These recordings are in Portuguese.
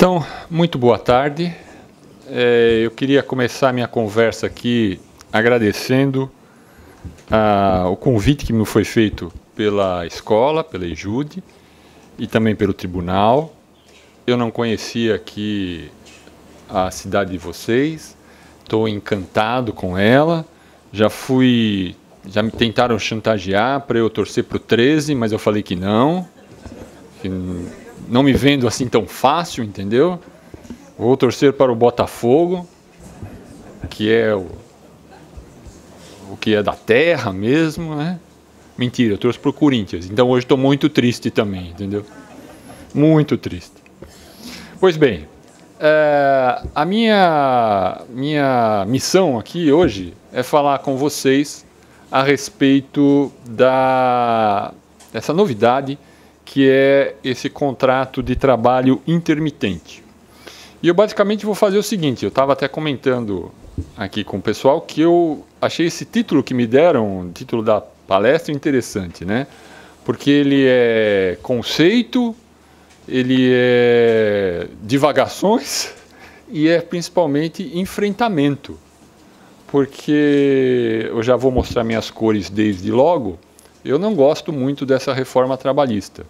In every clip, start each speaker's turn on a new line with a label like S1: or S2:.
S1: Então, muito boa tarde. Eu queria começar minha conversa aqui agradecendo o convite que me foi feito pela escola, pela EJUDE e também pelo tribunal. Eu não conhecia aqui a cidade de vocês, estou encantado com ela. Já me tentaram chantagear para eu torcer para o 13, mas eu falei que não me vendo assim tão fácil, entendeu? Vou torcer para o Botafogo, que é o que é da terra mesmo, né? Mentira, eu torço para o Corinthians. Então hoje estou muito triste também, entendeu? Muito triste. Pois bem, a minha missão aqui hoje é falar com vocês a respeito dessa novidade que é esse contrato de trabalho intermitente. E eu basicamente vou fazer o seguinte, eu estava até comentando aqui com o pessoal que eu achei esse título que me deram, o título da palestra, interessante, né? Porque ele é conceito, ele é divagações e é principalmente enfrentamento. Porque eu já vou mostrar minhas cores desde logo, eu não gosto muito dessa reforma trabalhista.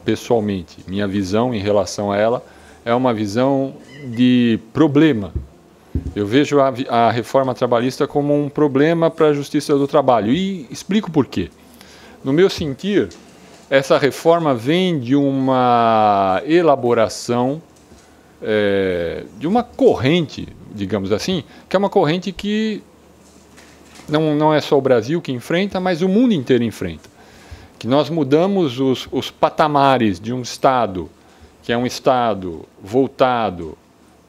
S1: Pessoalmente, minha visão em relação a ela é uma visão de problema. Eu vejo a reforma trabalhista como um problema para a justiça do trabalho e explico por quê. No meu sentir, essa reforma vem de uma elaboração de uma corrente, digamos assim, que é uma corrente que não é só o Brasil que enfrenta, mas o mundo inteiro enfrenta. Que nós mudamos os patamares de um Estado, que é um Estado voltado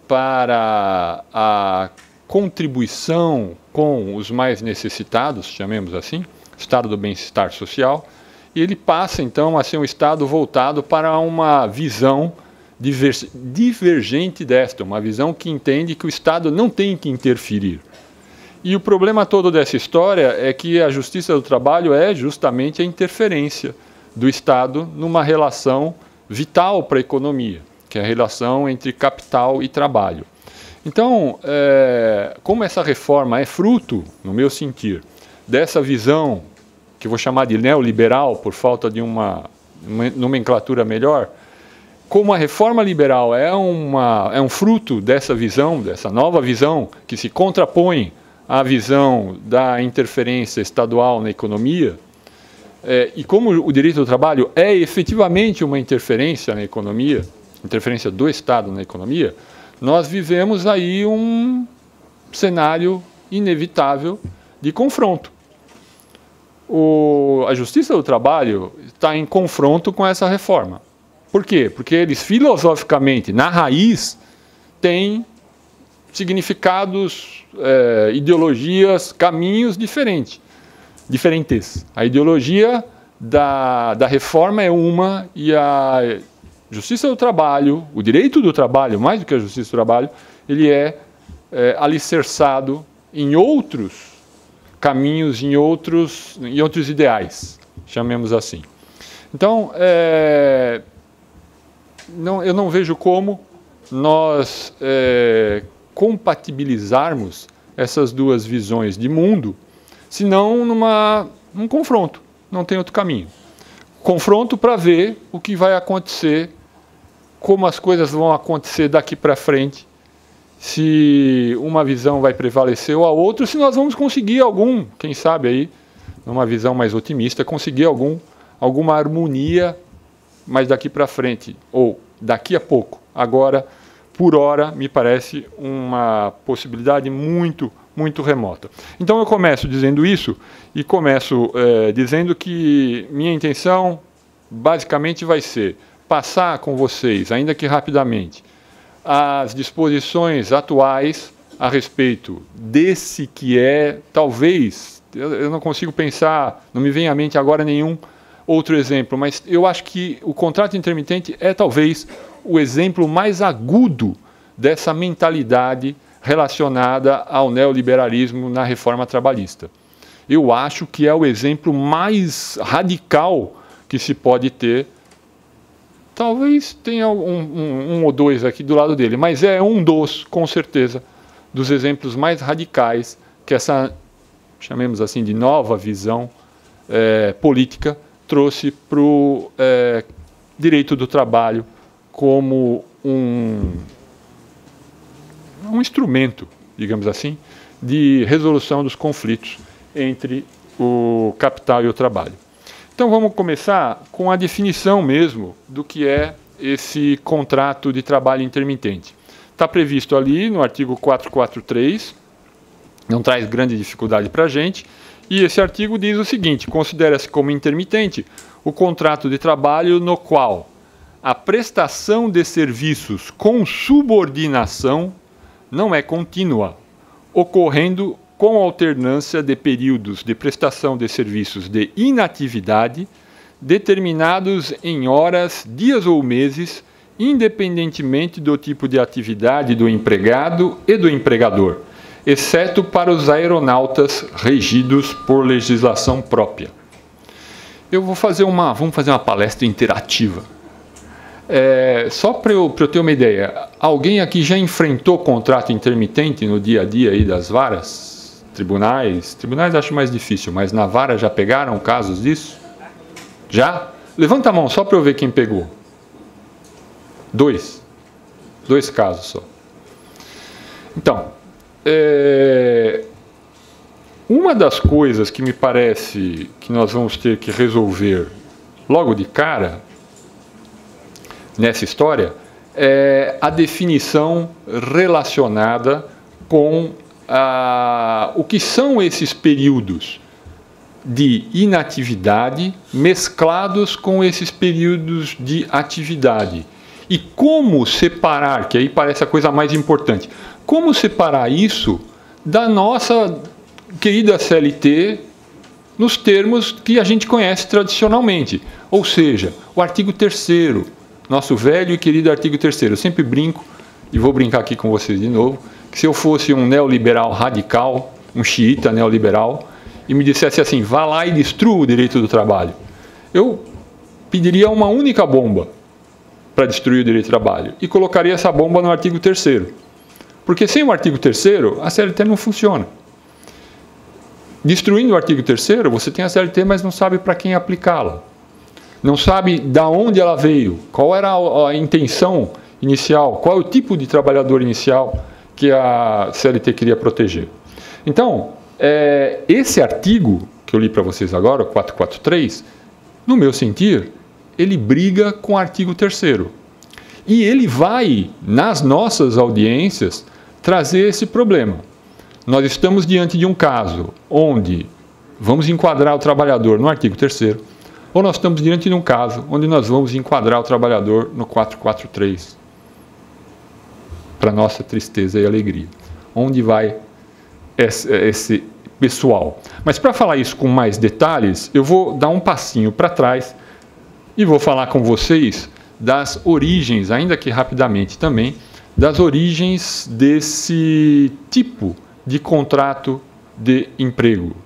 S1: para a contribuição com os mais necessitados, chamemos assim, Estado do bem-estar social, e ele passa então a ser um Estado voltado para uma visão divergente desta, uma visão que entende que o Estado não tem que interferir. E o problema todo dessa história é que a justiça do trabalho é justamente a interferência do Estado numa relação vital para a economia, que é a relação entre capital e trabalho. Então, como essa reforma é fruto, no meu sentir, dessa visão, que eu vou chamar de neoliberal, por falta de uma nomenclatura melhor, como a reforma liberal é um fruto dessa visão, dessa nova visão, que se contrapõe a visão da interferência estadual na economia, e como o direito do trabalho é efetivamente uma interferência na economia, interferência do Estado na economia, nós vivemos aí um cenário inevitável de confronto. A Justiça do Trabalho está em confronto com essa reforma. Por quê? Porque eles filosoficamente, na raiz, têm significados, ideologias, caminhos diferentes. A ideologia da reforma é uma e a justiça do trabalho, o direito do trabalho, mais do que a justiça do trabalho, ele é alicerçado em outros caminhos, em outros ideais, chamemos assim. Então, eu não vejo como nós compatibilizarmos essas duas visões de mundo, senão num confronto, não tem outro caminho. Confronto para ver o que vai acontecer, como as coisas vão acontecer daqui para frente, se uma visão vai prevalecer ou a outra, se nós vamos conseguir quem sabe aí, numa visão mais otimista, conseguir alguma harmonia mais daqui para frente, ou daqui a pouco. Agora, por hora, me parece uma possibilidade muito, muito remota. Então eu começo dizendo isso e começo dizendo que minha intenção basicamente vai ser passar com vocês, ainda que rapidamente, as disposições atuais a respeito desse que talvez, eu não consigo pensar, não me vem à mente agora nenhum outro exemplo, mas eu acho que o contrato intermitente é talvez o exemplo mais agudo dessa mentalidade relacionada ao neoliberalismo na reforma trabalhista. Eu acho que é o exemplo mais radical que se pode ter Talvez tenha um ou dois aqui do lado dele, mas é um dos, com certeza, dos exemplos mais radicais que essa, chamemos assim, de nova visão política trouxe para o direito do trabalho como um instrumento, digamos assim, de resolução dos conflitos entre o capital e o trabalho. Então vamos começar com a definição mesmo do que é esse contrato de trabalho intermitente. Está previsto ali no artigo 443, não traz grande dificuldade para a gente, e esse artigo diz o seguinte: considera-se como intermitente o contrato de trabalho no qual a prestação de serviços com subordinação não é contínua, ocorrendo com alternância de períodos de prestação de serviços de inatividade, determinados em horas, dias ou meses, independentemente do tipo de atividade do empregado e do empregador, exceto para os aeronautas regidos por legislação própria. Vamos fazer uma palestra interativa. Só para eu ter uma ideia, alguém aqui já enfrentou contrato intermitente no dia a dia aí das varas? Tribunais acho mais difícil, mas na vara já pegaram casos disso? Já? Levanta a mão só para eu ver quem pegou. Dois casos só. Então, uma das coisas que me parece que nós vamos ter que resolver logo de cara nessa história é a definição relacionada com o que são esses períodos de inatividade mesclados com esses períodos de atividade. E como separar, que aí parece a coisa mais importante, como separar isso da nossa querida CLT nos termos que a gente conhece tradicionalmente. Ou seja, o artigo 3º, nosso velho e querido artigo 3º. Eu sempre brinco, e vou brincar aqui com vocês de novo, que se eu fosse um neoliberal radical, um xiita neoliberal, e me dissesse assim, vá lá e destrua o direito do trabalho, eu pediria uma única bomba para destruir o direito do trabalho e colocaria essa bomba no artigo 3º. Porque sem o artigo 3º, a CLT não funciona. Destruindo o artigo 3º, você tem a CLT, mas não sabe para quem aplicá-la. Não sabe de onde ela veio, qual era a intenção inicial, qual é o tipo de trabalhador inicial que a CLT queria proteger. Então, esse artigo que eu li para vocês agora, o 443, no meu sentir, ele briga com o artigo 3º. E ele vai, nas nossas audiências, trazer esse problema. Nós estamos diante de um caso onde vamos enquadrar o trabalhador no artigo 3º, ou nós estamos diante de um caso onde nós vamos enquadrar o trabalhador no 443. Para nossa tristeza e alegria. Onde vai esse pessoal? Mas para falar isso com mais detalhes, eu vou dar um passinho para trás e vou falar com vocês das origens, ainda que rapidamente também, das origens desse tipo de contrato de emprego.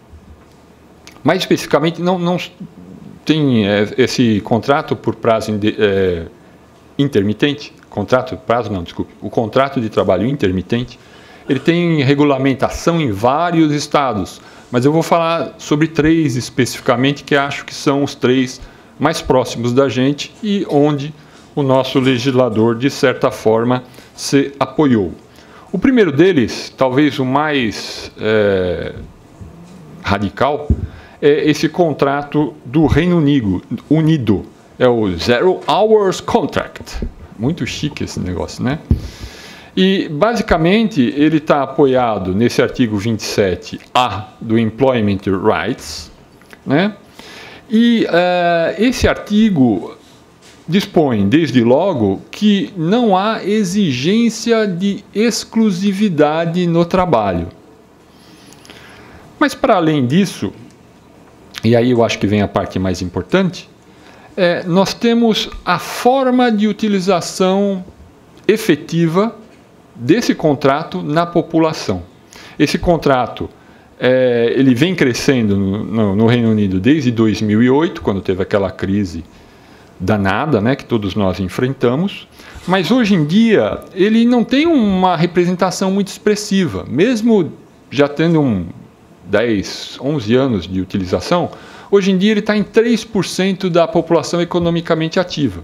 S1: Mais especificamente, não tem esse contrato por prazo intermitente, o contrato de trabalho intermitente, ele tem regulamentação em vários estados, mas eu vou falar sobre 3 especificamente, que acho que são os 3 mais próximos da gente e onde o nosso legislador, de certa forma, se apoiou. O primeiro deles, talvez o mais radical, é esse contrato do Reino Unido. É o Zero Hours Contract. Muito chique esse negócio, né? E, basicamente, ele está apoiado nesse artigo 27A do Employment Rights, né? E esse artigo dispõe, desde logo, que não há exigência de exclusividade no trabalho. Mas, para além disso, e aí eu acho que vem a parte mais importante, nós temos a forma de utilização efetiva desse contrato na população. Esse contrato ele vem crescendo no Reino Unido desde 2008, quando teve aquela crise danada, né, que todos nós enfrentamos, mas hoje em dia ele não tem uma representação muito expressiva, mesmo já tendo 10, 11 anos de utilização, hoje em dia ele está em 3% da população economicamente ativa.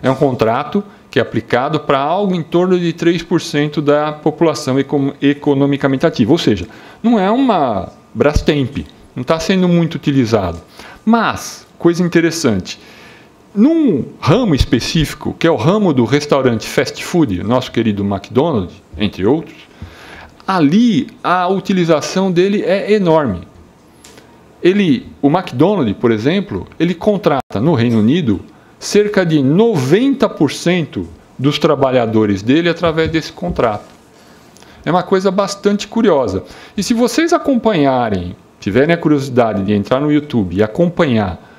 S1: É um contrato que é aplicado para algo em torno de 3% da população economicamente ativa. Ou seja, não é uma Brastemp, não está sendo muito utilizado. Mas, coisa interessante, num ramo específico, que é o ramo do restaurante fast food, nosso querido McDonald's, entre outros, ali a utilização dele é enorme. O McDonald's, por exemplo, ele contrata no Reino Unido cerca de 90% dos trabalhadores dele através desse contrato. É uma coisa bastante curiosa. E se vocês acompanharem, tiverem a curiosidade de entrar no YouTube e acompanhar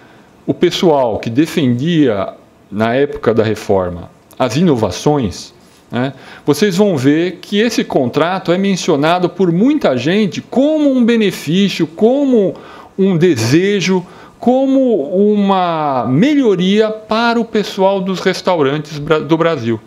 S1: o pessoal que defendia, na época da reforma, as inovações, né, vocês vão ver que esse contrato é mencionado por muita gente como um benefício, como um desejo, como uma melhoria para o pessoal dos restaurantes do Brasil.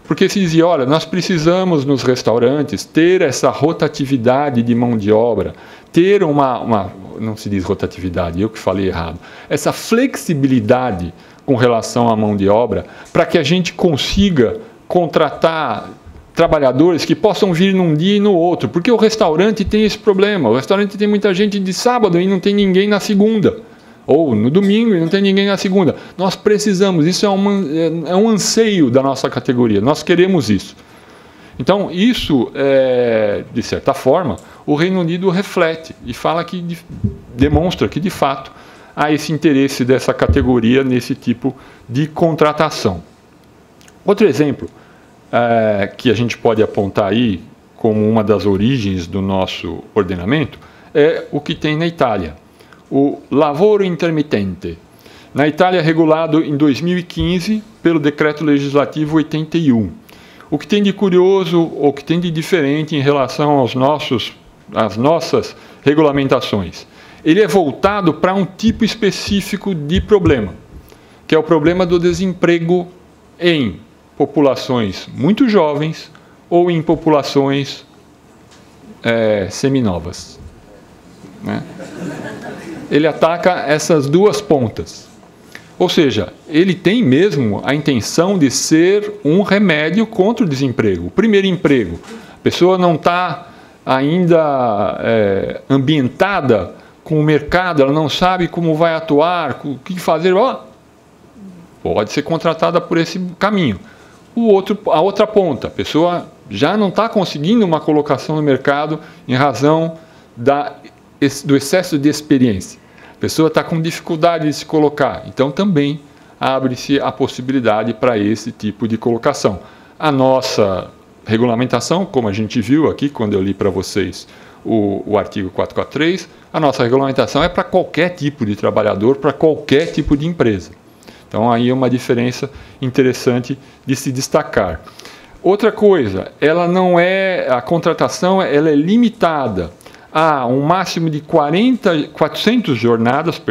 S1: Porque se dizia, olha, nós precisamos nos restaurantes ter essa rotatividade de mão de obra, ter não se diz rotatividade, eu que falei errado, essa flexibilidade com relação à mão de obra, para que a gente consiga contratar trabalhadores que possam vir num dia e no outro, porque o restaurante tem esse problema, o restaurante tem muita gente de sábado e não tem ninguém na segunda, ou no domingo e não tem ninguém na segunda. Nós precisamos, isso é um anseio da nossa categoria, nós queremos isso. Então, isso, de certa forma, o Reino Unido reflete e fala que demonstra que, de fato, há esse interesse dessa categoria nesse tipo de contratação. Outro exemplo que a gente pode apontar aí como uma das origens do nosso ordenamento é o que tem na Itália, o lavoro intermitente. Na Itália, regulado em 2015 pelo Decreto Legislativo 81. O que tem de curioso, ou o que tem de diferente em relação às nossas regulamentações? Ele é voltado para um tipo específico de problema, que é o problema do desemprego em populações muito jovens ou em populações seminovas, né? Ele ataca essas duas pontas. Ou seja, ele tem mesmo a intenção de ser um remédio contra o desemprego. O primeiro emprego, a pessoa não está ainda ambientada com o mercado, ela não sabe como vai atuar, o que fazer, pode ser contratada por esse caminho. A outra ponta, a pessoa já não está conseguindo uma colocação no mercado em razão do excesso de experiência. A pessoa está com dificuldade de se colocar, então também abre-se a possibilidade para esse tipo de colocação. A nossa regulamentação, como a gente viu aqui quando eu li para vocês o artigo 443, a nossa regulamentação é para qualquer tipo de trabalhador, para qualquer tipo de empresa. Então aí é uma diferença interessante de se destacar. Outra coisa, a contratação ela é limitada a um máximo de 400 jornadas,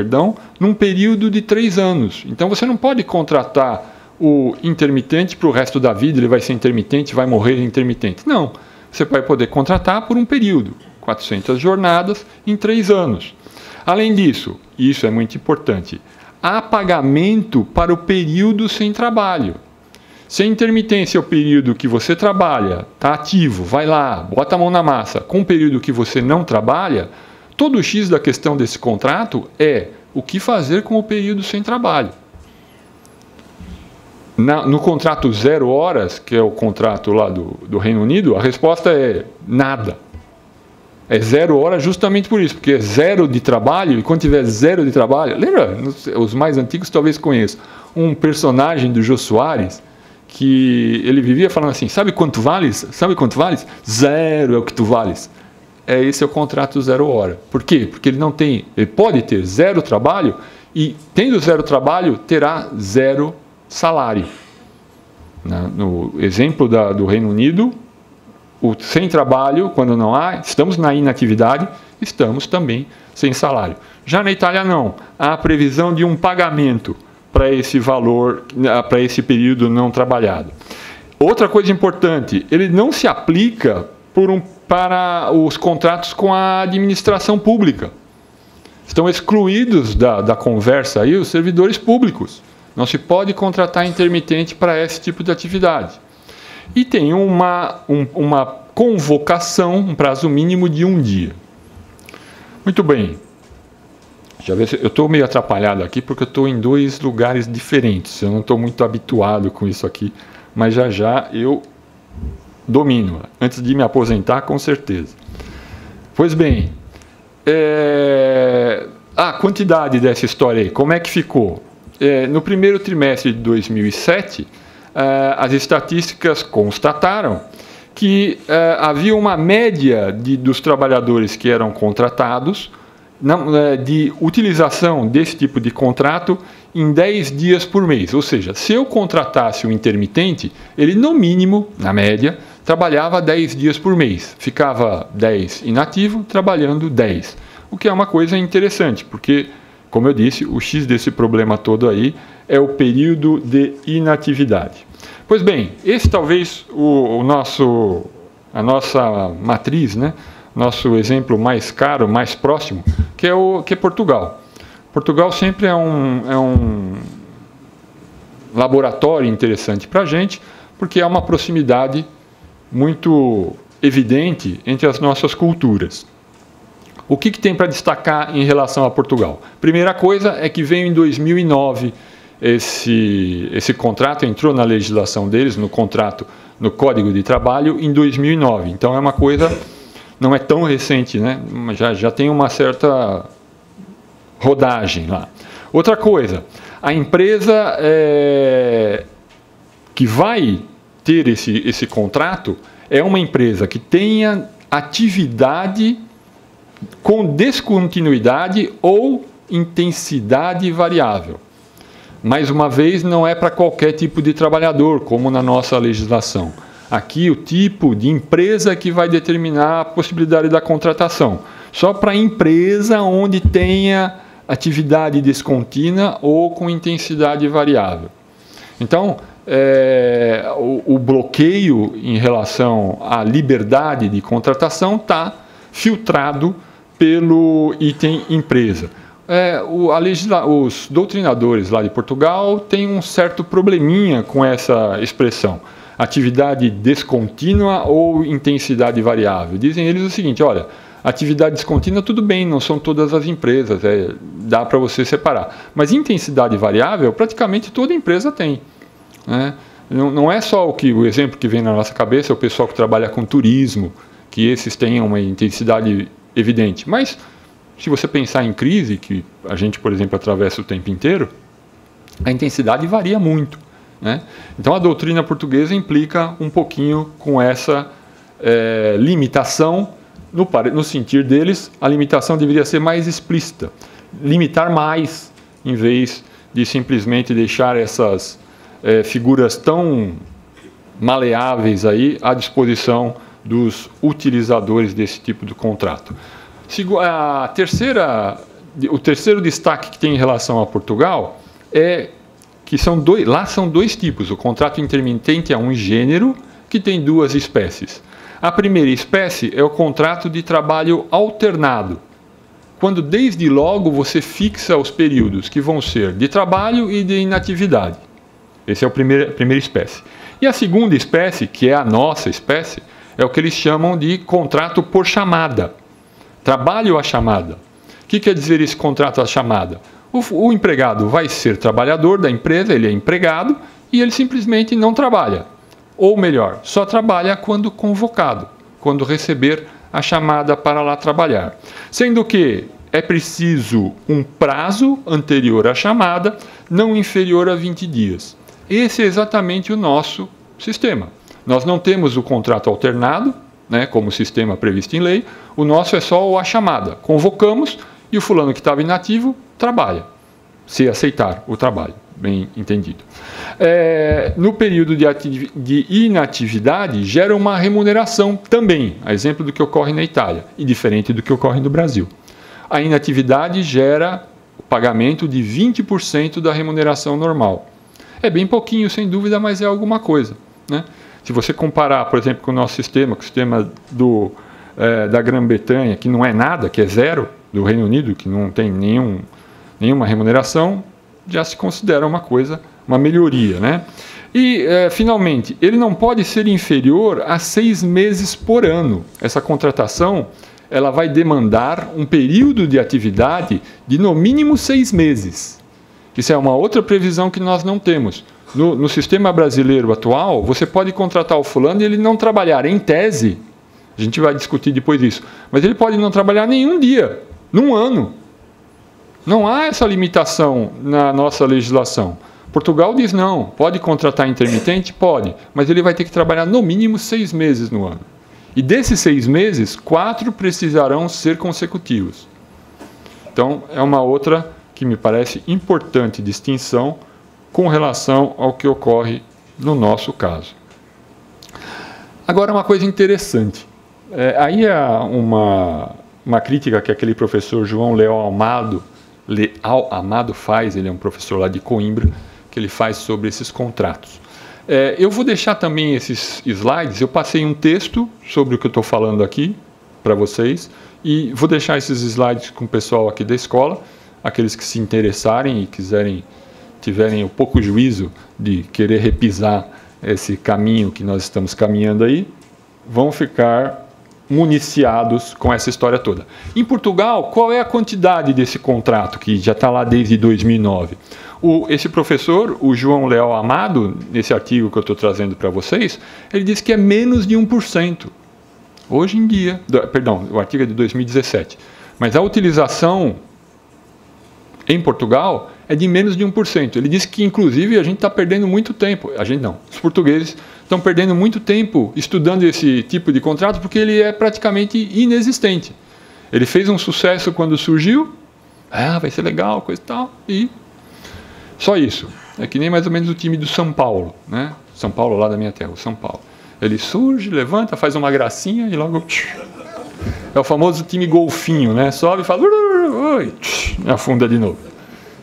S1: num período de 3 anos. Então você não pode contratar o intermitente para o resto da vida, ele vai ser intermitente, vai morrer intermitente. Não, você vai poder contratar por um período, 400 jornadas em 3 anos. Além disso, e isso é muito importante, há pagamento para o período sem trabalho. Se a intermitência é o período que você trabalha, está ativo, vai lá, bota a mão na massa, com o período que você não trabalha, todo o X da questão desse contrato é o que fazer com o período sem trabalho. No contrato 0 horas, que é o contrato lá do Reino Unido, a resposta é nada. É 0 horas justamente por isso, porque é 0 de trabalho, e quando tiver 0 de trabalho... Lembra, os mais antigos talvez conheçam, um personagem do Jô Soares, que ele vivia falando assim, sabe quanto vales? Sabe quanto vales? 0 é o que tu vales. Esse é o contrato 0 hora. Por quê? Porque ele pode ter 0 trabalho, e tendo 0 trabalho, terá 0 salário. No exemplo do Reino Unido, sem trabalho, quando não há, estamos na inatividade, estamos também sem salário. Já na Itália não, há a previsão de um pagamento para esse valor, para esse período não trabalhado. Outra coisa importante, ele não se aplica para os contratos com a administração pública. Estão excluídos da conversa aí os servidores públicos. Não se pode contratar intermitente para esse tipo de atividade. E tem uma convocação, um prazo mínimo de 1 dia. Muito bem. Eu estou meio atrapalhado aqui porque eu estou em 2 lugares diferentes. Eu não estou muito habituado com isso aqui, mas já eu domino. Antes de me aposentar, com certeza. Pois bem, a quantidade dessa história aí, como é que ficou? No primeiro trimestre de 2007, as estatísticas constataram que havia uma média dos trabalhadores que eram contratados de utilização desse tipo de contrato em 10 dias por mês. Ou seja, se eu contratasse um intermitente, ele no mínimo, na média, trabalhava 10 dias por mês. Ficava 10 inativo, trabalhando 10. O que é uma coisa interessante, porque, como eu disse, o X desse problema todo aí é o período de inatividade. Pois bem, esse talvez a nossa matriz, né? Nosso exemplo mais caro, mais próximo, que é Portugal. Portugal sempre é um laboratório interessante para a gente, porque é uma proximidade muito evidente entre as nossas culturas. O que tem para destacar em relação a Portugal? Primeira coisa é que veio em 2009 esse contrato, entrou na legislação deles, no contrato, no Código de Trabalho, em 2009. Então é uma coisa, não é tão recente, né? Já tem uma certa rodagem lá. Outra coisa, a empresa que vai ter esse contrato é uma empresa que tenha atividade com descontinuidade ou intensidade variável. Mais uma vez, não é para qualquer tipo de trabalhador, como na nossa legislação. Aqui, o tipo de empresa que vai determinar a possibilidade da contratação. Só para a empresa onde tenha atividade descontínua ou com intensidade variável. Então, o bloqueio em relação à liberdade de contratação está filtrado pelo item empresa. Os doutrinadores lá de Portugal têm um certo probleminha com essa expressão, atividade descontínua ou intensidade variável. Dizem eles o seguinte, olha, atividade descontínua tudo bem, não são todas as empresas, dá para você separar. Mas intensidade variável, praticamente toda empresa tem, né? Não é só o exemplo que vem na nossa cabeça, o pessoal que trabalha com turismo, que esses tenham uma intensidade evidente. Mas, se você pensar em crise, que a gente, por exemplo, atravessa o tempo inteiro, a intensidade varia muito, né? Então, a doutrina portuguesa implica um pouquinho com essa limitação. No sentir deles, a limitação deveria ser mais explícita. Limitar mais, em vez de simplesmente deixar essas figuras tão maleáveis aí à disposição dos utilizadores desse tipo de contrato. O terceiro destaque que tem em relação a Portugal é que lá são 2 tipos. O contrato intermitente é um gênero que tem 2 espécies. A primeira espécie é o contrato de trabalho alternado, quando desde logo você fixa os períodos que vão ser de trabalho e de inatividade. Essa é a primeira espécie. E a segunda espécie, que é a nossa espécie, é o que eles chamam de contrato por chamada. Trabalho à chamada. O que quer dizer esse contrato à chamada? O empregado vai ser trabalhador da empresa, ele é empregado, e ele simplesmente não trabalha. Ou melhor, só trabalha quando convocado, quando receber a chamada para lá trabalhar. Sendo que é preciso um prazo anterior à chamada, não inferior a 20 dias. Esse é exatamente o nosso sistema. Nós não temos o contrato alternado, né, como sistema previsto em lei. O nosso é só a chamada. Convocamos e o fulano que estava inativo trabalha, se aceitar o trabalho, bem entendido. No período de inatividade, gera uma remuneração também, a exemplo do que ocorre na Itália, e diferente do que ocorre no Brasil. A inatividade gera o pagamento de 20% da remuneração normal. É bem pouquinho, sem dúvida, mas é alguma coisa, né? Se você comparar, por exemplo, com o nosso sistema, com o sistema da Grã-Bretanha, que não é nada, que é zero, do Reino Unido, que não tem nenhuma remuneração, já se considera uma coisa, uma melhoria, né? E, finalmente, ele não pode ser inferior a 6 meses por ano. Essa contratação, ela vai demandar um período de atividade de, no mínimo, 6 meses. Isso é uma outra previsão que nós não temos. No sistema brasileiro atual, você pode contratar o fulano e ele não trabalhar, em tese, a gente vai discutir depois disso, mas ele pode não trabalhar nenhum dia, num ano. Não há essa limitação na nossa legislação. Portugal diz não, pode contratar intermitente? Pode, mas ele vai ter que trabalhar no mínimo 6 meses no ano. E desses 6 meses, 4 precisarão ser consecutivos. Então, é uma outra que me parece importante distinção com relação ao que ocorre no nosso caso. Agora, uma coisa interessante. Aí há uma crítica que aquele professor João Leal Amado faz, ele é um professor lá de Coimbra, que ele faz sobre esses contratos. Eu vou deixar também esses slides, eu passei um texto sobre o que eu estou falando aqui para vocês, e vou deixar esses slides com o pessoal aqui da escola, aqueles que se interessarem e tiverem o pouco juízo de querer repisar esse caminho que nós estamos caminhando aí, vão ficar municiados com essa história toda. Em Portugal, qual é a quantidade desse contrato, que já está lá desde 2009? Esse professor, o João Leal Amado, nesse artigo que eu estou trazendo para vocês, ele diz que é menos de 1%. Hoje em dia, perdão, o artigo é de 2017, mas a utilização em Portugal é de menos de 1%. Ele diz que, inclusive, a gente está perdendo muito tempo. A gente não, os portugueses estão perdendo muito tempo estudando esse tipo de contrato porque ele é praticamente inexistente. Ele fez um sucesso quando surgiu, vai ser legal, coisa e tal, e só isso. É que nem mais ou menos o time do São Paulo, né? São Paulo lá da minha terra, o São Paulo. Ele surge, levanta, faz uma gracinha e logo... É o famoso time golfinho, né? Sobe e fala... Oi, afunda de novo.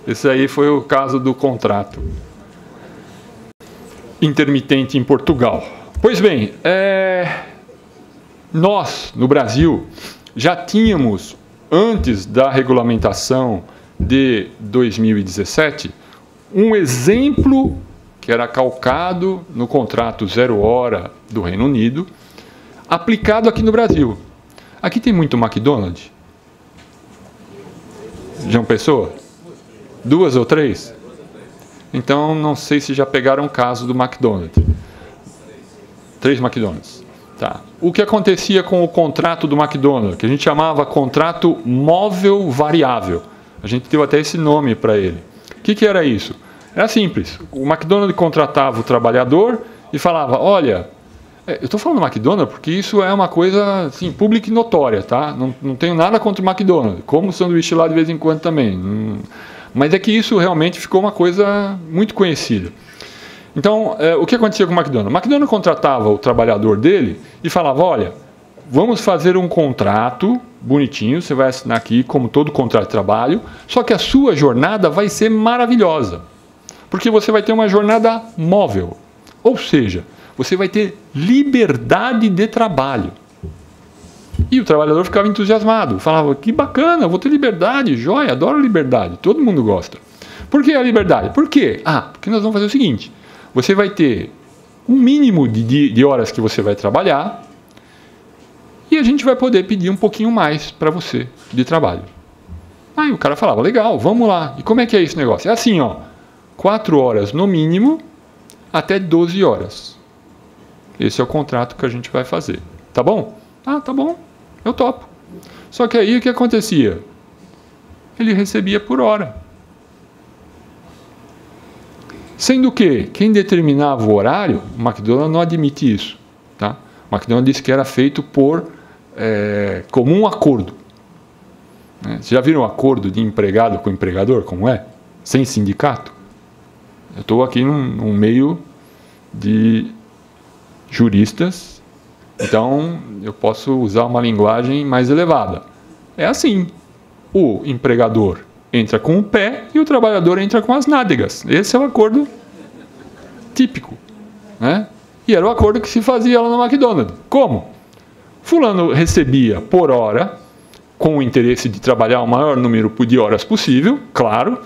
S1: Esse aí foi o caso do contrato intermitente em Portugal. Pois bem, nós, no Brasil, já tínhamos, antes da regulamentação de 2017, um exemplo que era calcado no contrato 0 hora do Reino Unido, aplicado aqui no Brasil. Aqui tem muito McDonald's? João Pessoa? 2 ou 3? Então, não sei se já pegaram o caso do McDonald's. 3 McDonald's. Tá. O que acontecia com o contrato do McDonald's, que a gente chamava contrato móvel variável. A gente deu até esse nome para ele. O que era isso? Era simples. O McDonald's contratava o trabalhador e falava, olha, eu estou falando do McDonald's porque isso é uma coisa assim, pública e notória, tá? Não tenho nada contra o McDonald's. Como sanduíche lá de vez em quando também. Mas é que isso realmente ficou uma coisa muito conhecida. Então, o que acontecia com o McDonald's? O McDonald's contratava o trabalhador dele e falava, olha, vamos fazer um contrato bonitinho, você vai assinar aqui como todo contrato de trabalho, só que a sua jornada vai ser maravilhosa, porque você vai ter uma jornada móvel, ou seja, você vai ter liberdade de trabalho. E o trabalhador ficava entusiasmado, falava, que bacana, vou ter liberdade, joia, adoro liberdade, todo mundo gosta. Por que a liberdade? Por quê? Porque nós vamos fazer o seguinte, você vai ter um mínimo de horas que você vai trabalhar e a gente vai poder pedir um pouquinho mais para você de trabalho. Aí o cara falava, legal, vamos lá. E como é que é esse negócio? É assim, 4 horas no mínimo até 12 horas. Esse é o contrato que a gente vai fazer. Tá bom? Tá bom, eu topo. Só que aí o que acontecia? Ele recebia por hora. Sendo que quem determinava o horário, o McDonald's não admite isso. Tá? O McDonald's disse que era feito por comum acordo. Vocês já viram um acordo de empregado com empregador, como é? Sem sindicato? Eu estou aqui num meio de juristas, então eu posso usar uma linguagem mais elevada. É assim, o empregador entra com o pé e o trabalhador entra com as nádegas. Esse é o acordo típico, né? E era o acordo que se fazia lá no McDonald's. Como? Fulano recebia por hora, com o interesse de trabalhar o maior número de horas possível, claro,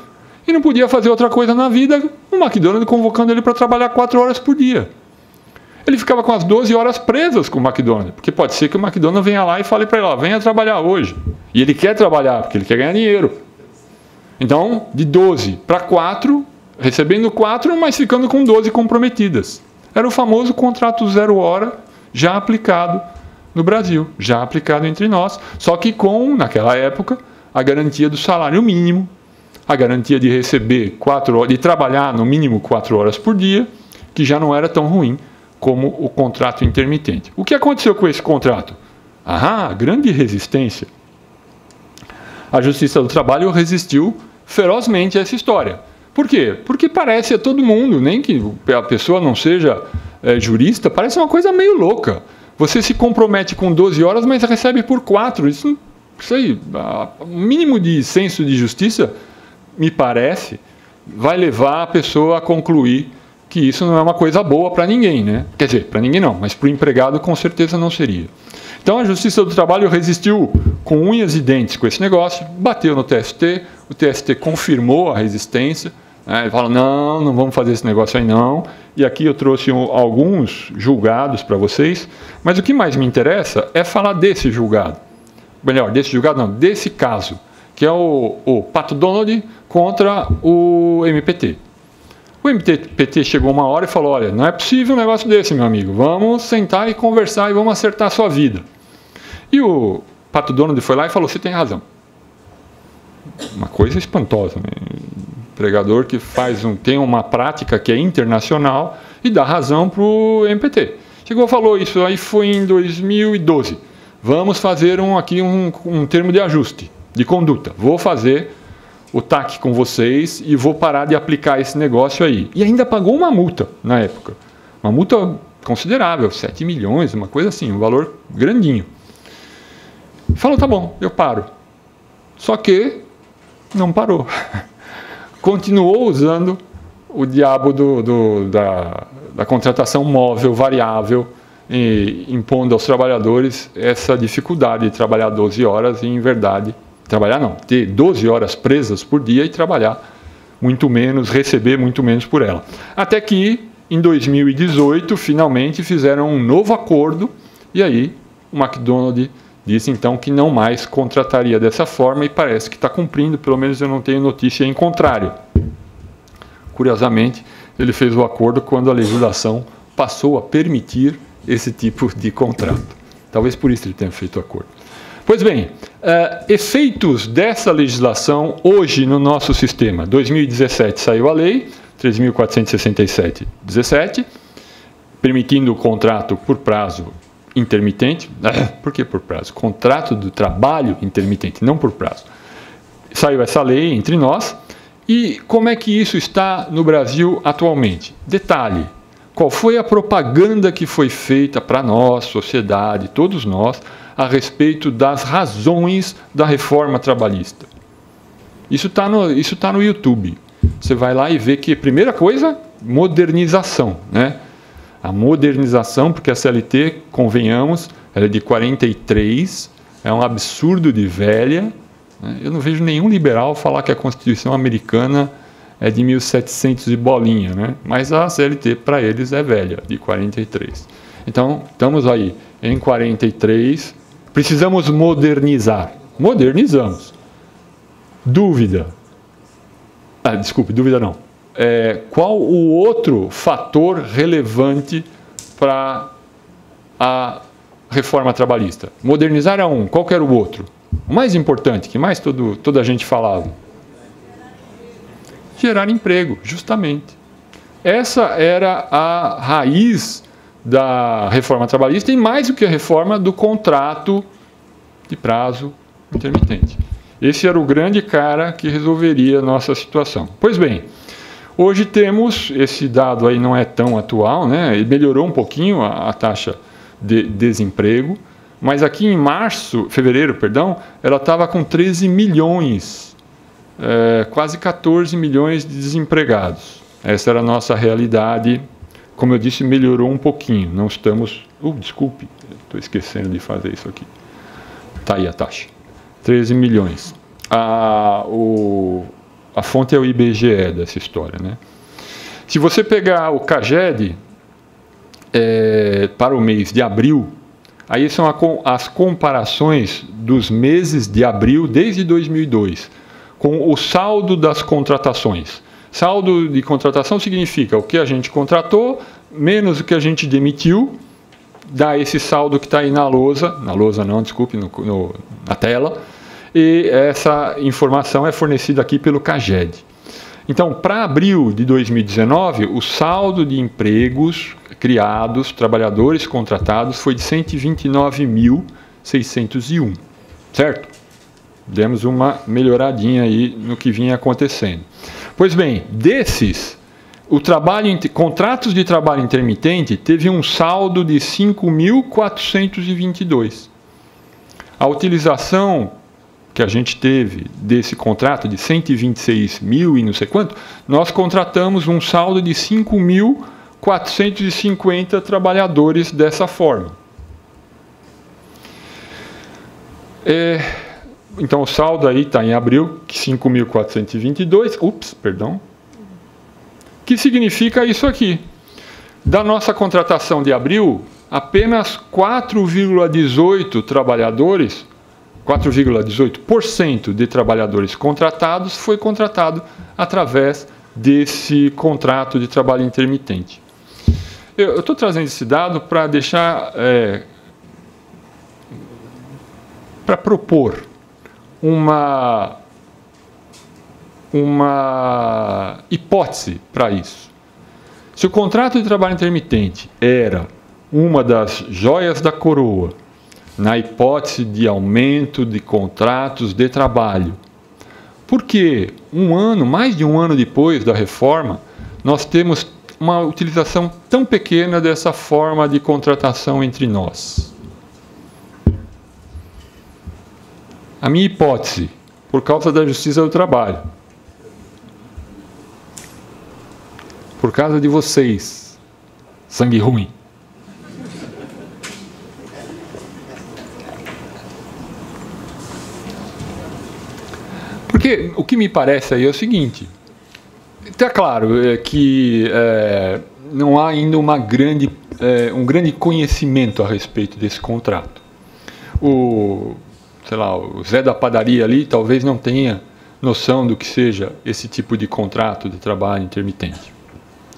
S1: e não podia fazer outra coisa na vida, o McDonald's convocando ele para trabalhar 4 horas por dia. Ele ficava com as 12 horas presas com o McDonald's, porque pode ser que o McDonald's venha lá e fale para ele, ó, venha trabalhar hoje. E ele quer trabalhar, porque ele quer ganhar dinheiro. Então, de 12 para 4, recebendo 4, mas ficando com 12 comprometidas. Era o famoso contrato 0 hora, já aplicado no Brasil, já aplicado entre nós, só que com, naquela época, a garantia do salário mínimo, a garantia de receber 4 horas, de trabalhar no mínimo 4 horas por dia, que já não era tão ruim como o contrato intermitente. O que aconteceu com esse contrato? Grande resistência. A Justiça do Trabalho resistiu ferozmente a essa história. Por quê? Porque parece a todo mundo, nem que a pessoa não seja jurista, parece uma coisa meio louca. Você se compromete com 12 horas, mas recebe por 4. Isso aí, o mínimo de senso de justiça, me parece, vai levar a pessoa a concluir que isso não é uma coisa boa para ninguém, né? Quer dizer, para ninguém não, mas para o empregado com certeza não seria. Então a Justiça do Trabalho resistiu com unhas e dentes com esse negócio, bateu no TST, o TST confirmou a resistência, né? Fala, não vamos fazer esse negócio aí não. E aqui eu trouxe alguns julgados para vocês, mas o que mais me interessa é falar desse julgado. Melhor, desse julgado não, desse caso, que é o Pato Donald contra o MPT. O MPT chegou uma hora e falou, olha, não é possível um negócio desse, meu amigo, vamos sentar e conversar e vamos acertar a sua vida. E o Pato Donald foi lá e falou, você tem razão. Uma coisa espantosa, né? Empregador que tem uma prática que é internacional e dá razão para o MPT. Chegou e falou isso, aí foi em 2012. Vamos fazer um termo de ajuste, de conduta. Vou fazer o TAC com vocês e vou parar de aplicar esse negócio aí. E ainda pagou uma multa na época. Uma multa considerável, 7 milhões, uma coisa assim, um valor grandinho. Falou, tá bom, eu paro. Só que não parou. Continuou usando o diabo da contratação móvel, variável, e impondo aos trabalhadores essa dificuldade de trabalhar 12 horas e, em verdade, ter 12 horas presas por dia e trabalhar muito menos, receber muito menos por ela. Até que, em 2018, finalmente fizeram um novo acordo e aí o McDonald's disse então que não mais contrataria dessa forma e parece que está cumprindo, pelo menos eu não tenho notícia em contrário. Curiosamente, ele fez o acordo quando a legislação passou a permitir esse tipo de contrato. Talvez por isso ele tenha feito o acordo. Pois bem, efeitos dessa legislação hoje no nosso sistema. 2017 saiu a lei 3.467/17, permitindo o contrato por prazo intermitente. Por que por prazo? Contrato do trabalho intermitente, não por prazo. Saiu essa lei entre nós. E como é que isso está no Brasil atualmente? Detalhe, qual foi a propaganda que foi feita para nós, sociedade, todos nós, a respeito das razões da reforma trabalhista? Isso está no YouTube. Você vai lá e vê que, primeira coisa, modernização, né? A modernização, porque a CLT, convenhamos, ela é de 43, é um absurdo de velha. Eu não vejo nenhum liberal falar que a Constituição americana é de 1700 e bolinha, né? Mas a CLT para eles é velha, de 43. Então, estamos aí em 43, precisamos modernizar. Modernizamos. Dúvida. Desculpe, dúvida não. Qual o outro fator relevante para a reforma trabalhista? Modernizar é um, qual que era o outro? O mais importante, que mais toda a gente falava? Gerar emprego, justamente. Essa era a raiz da reforma trabalhista e mais do que a reforma do contrato de prazo intermitente. Esse era o grande cara que resolveria a nossa situação. Pois bem, hoje temos, esse dado aí não é tão atual, né? Ele melhorou um pouquinho a taxa de desemprego, mas aqui em fevereiro, ela estava com 13 milhões quase 14 milhões de desempregados. Essa era a nossa realidade. Como eu disse, melhorou um pouquinho. Não estamos... desculpe, estou esquecendo de fazer isso aqui. Está aí a taxa. 13 milhões. A fonte é o IBGE dessa história, né? Se você pegar o CAGED para o mês de abril, aí são as comparações dos meses de abril desde 2002 com o saldo das contratações. Saldo de contratação significa o que a gente contratou menos o que a gente demitiu, dá esse saldo que está aí na lousa não, desculpe, na tela, e essa informação é fornecida aqui pelo CAGED. Então, para abril de 2019, o saldo de empregos criados, trabalhadores contratados, foi de 129.601, certo? Demos uma melhoradinha aí no que vinha acontecendo. Pois bem, desses, contratos de trabalho intermitente teve um saldo de 5.422. A utilização que a gente teve desse contrato de 126 mil e não sei quanto, nós contratamos um saldo de 5.450 trabalhadores dessa forma. Então o saldo aí está em abril, 5.422, perdão, que significa isso aqui. Da nossa contratação de abril, apenas 4,18 trabalhadores, 4,18% de trabalhadores contratados foi contratado através desse contrato de trabalho intermitente. Eu estou trazendo esse dado para deixar, para propor uma hipótese para isso. Se o contrato de trabalho intermitente era uma das joias da coroa na hipótese de aumento de contratos de trabalho, por que mais de um ano depois da reforma, nós temos uma utilização tão pequena dessa forma de contratação entre nós? A minha hipótese, por causa da Justiça do Trabalho. Por causa de vocês, sangue ruim. Porque o que me parece aí é o seguinte, está claro que não há ainda um grande conhecimento a respeito desse contrato. O Zé da padaria ali talvez não tenha noção do que seja esse tipo de contrato de trabalho intermitente.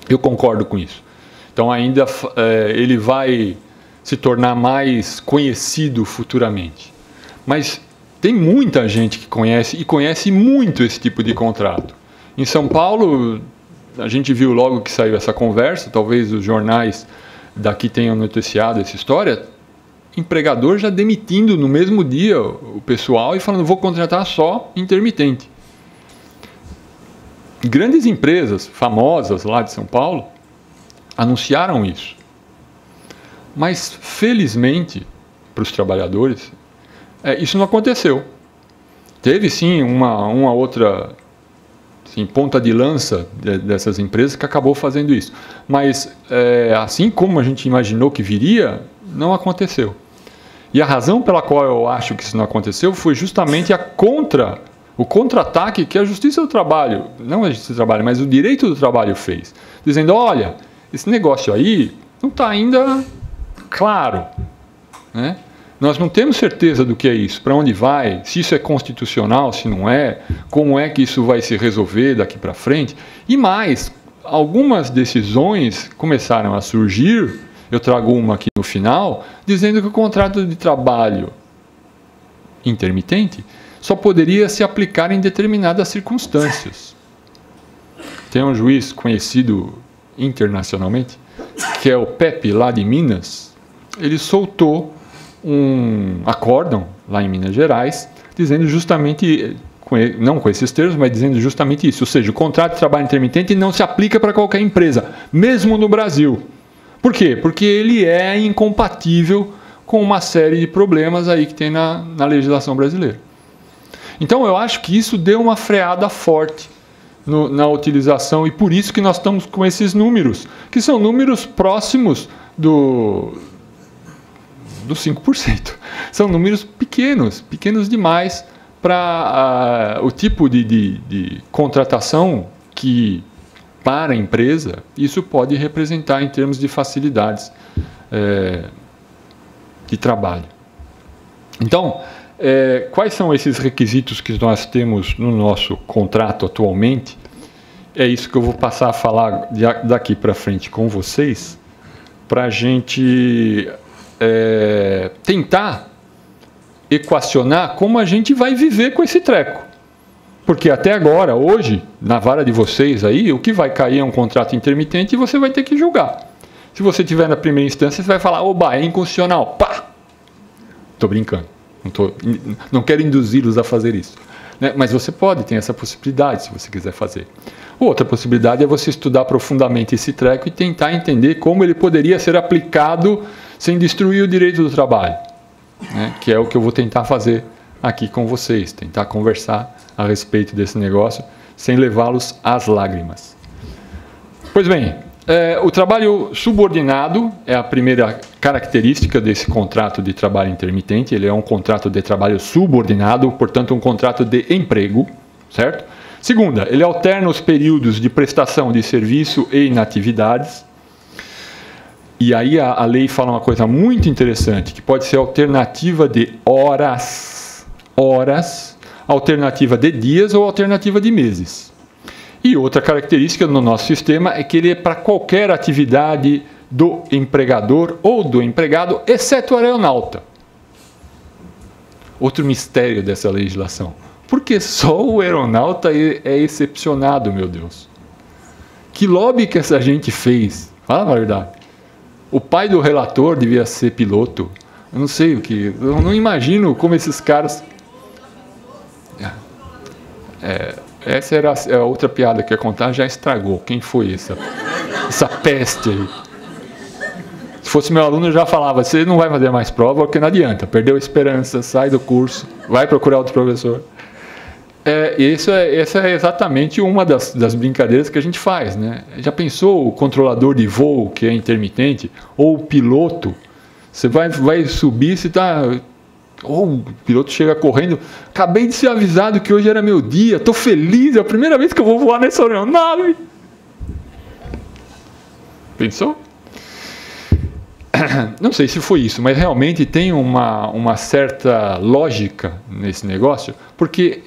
S1: Eu concordo com isso. Então ainda ele vai se tornar mais conhecido futuramente. Mas tem muita gente que conhece e conhece muito esse tipo de contrato. Em São Paulo, a gente viu logo que saiu essa conversa, talvez os jornais daqui tenham noticiado essa história, empregador já demitindo no mesmo dia o pessoal e falando, vou contratar só intermitente. Grandes empresas famosas lá de São Paulo anunciaram isso. Mas, felizmente, para os trabalhadores, isso não aconteceu. Teve, sim, uma outra ponta de lança dessas empresas que acabou fazendo isso. Mas, assim como a gente imaginou que viria, não aconteceu. E a razão pela qual eu acho que isso não aconteceu foi justamente o contra-ataque que a Justiça do Trabalho, não a Justiça do Trabalho, mas o Direito do Trabalho fez, dizendo, olha, esse negócio aí não está ainda claro, né? Nós não temos certeza do que é isso, para onde vai, se isso é constitucional, se não é, como é que isso vai se resolver daqui para frente. E mais, algumas decisões começaram a surgir, eu trago uma aqui no final, dizendo que o contrato de trabalho intermitente só poderia se aplicar em determinadas circunstâncias. Tem um juiz conhecido internacionalmente, que é o Pepe, lá de Minas, ele soltou um acórdão lá em Minas Gerais, dizendo justamente, não com esses termos, mas dizendo justamente isso, ou seja, o contrato de trabalho intermitente não se aplica para qualquer empresa, mesmo no Brasil. Por quê? Porque ele é incompatível com uma série de problemas aí que tem na legislação brasileira. Então eu acho que isso deu uma freada forte na utilização, e por isso que nós estamos com esses números, que são números próximos dos 5%. São números pequenos demais para o tipo de contratação que, para a empresa, isso pode representar em termos de facilidades de trabalho. Então, quais são esses requisitos que nós temos no nosso contrato atualmente? É isso que eu vou passar a falar daqui para frente com vocês, para a gente tentar equacionar como a gente vai viver com esse treco. Porque até agora, hoje, na vara de vocês aí, o que vai cair é um contrato intermitente e você vai ter que julgar. Se você tiver na primeira instância, você vai falar, oba, é inconstitucional. Pá! Estou brincando. Não quero induzi-los a fazer isso. Né? Mas você pode, tem essa possibilidade, se você quiser fazer. Outra possibilidade é você estudar profundamente esse treco e tentar entender como ele poderia ser aplicado sem destruir o direito do trabalho. Né? Que é o que eu vou tentar fazer aqui com vocês. Tentar conversar a respeito desse negócio sem levá-los às lágrimas. Pois bem, o trabalho subordinado é a primeira característica desse contrato de trabalho intermitente. Ele é um contrato de trabalho subordinado, portanto um contrato de emprego, certo? Segunda, ele alterna os períodos de prestação de serviço e inatividades. E aí a lei fala uma coisa muito interessante, que pode ser alternativa de horas, alternativa de dias ou alternativa de meses. E outra característica no nosso sistema é que ele é para qualquer atividade do empregador ou do empregado, exceto o aeronauta. Outro mistério dessa legislação. Porque só o aeronauta é excepcionado, meu Deus. Que lobby que essa gente fez? Fala a verdade. O pai do relator devia ser piloto. Eu não sei o que. Eu não imagino como esses caras... essa era a outra piada que eu ia contar, já estragou. Quem foi essa peste aí? Se fosse meu aluno, eu já falava, você não vai fazer mais prova, porque não adianta. Perdeu a esperança, sai do curso, vai procurar outro professor. Essa é exatamente uma das brincadeiras que a gente faz, né? Já pensou o controlador de voo, que é intermitente, ou o piloto? Você vai subir, você está... Ou o piloto chega correndo, acabei de ser avisado que hoje era meu dia, estou feliz, é a primeira vez que eu vou voar nessa aeronave. Pensou? Não sei se foi isso, mas realmente tem uma certa lógica nesse negócio, porque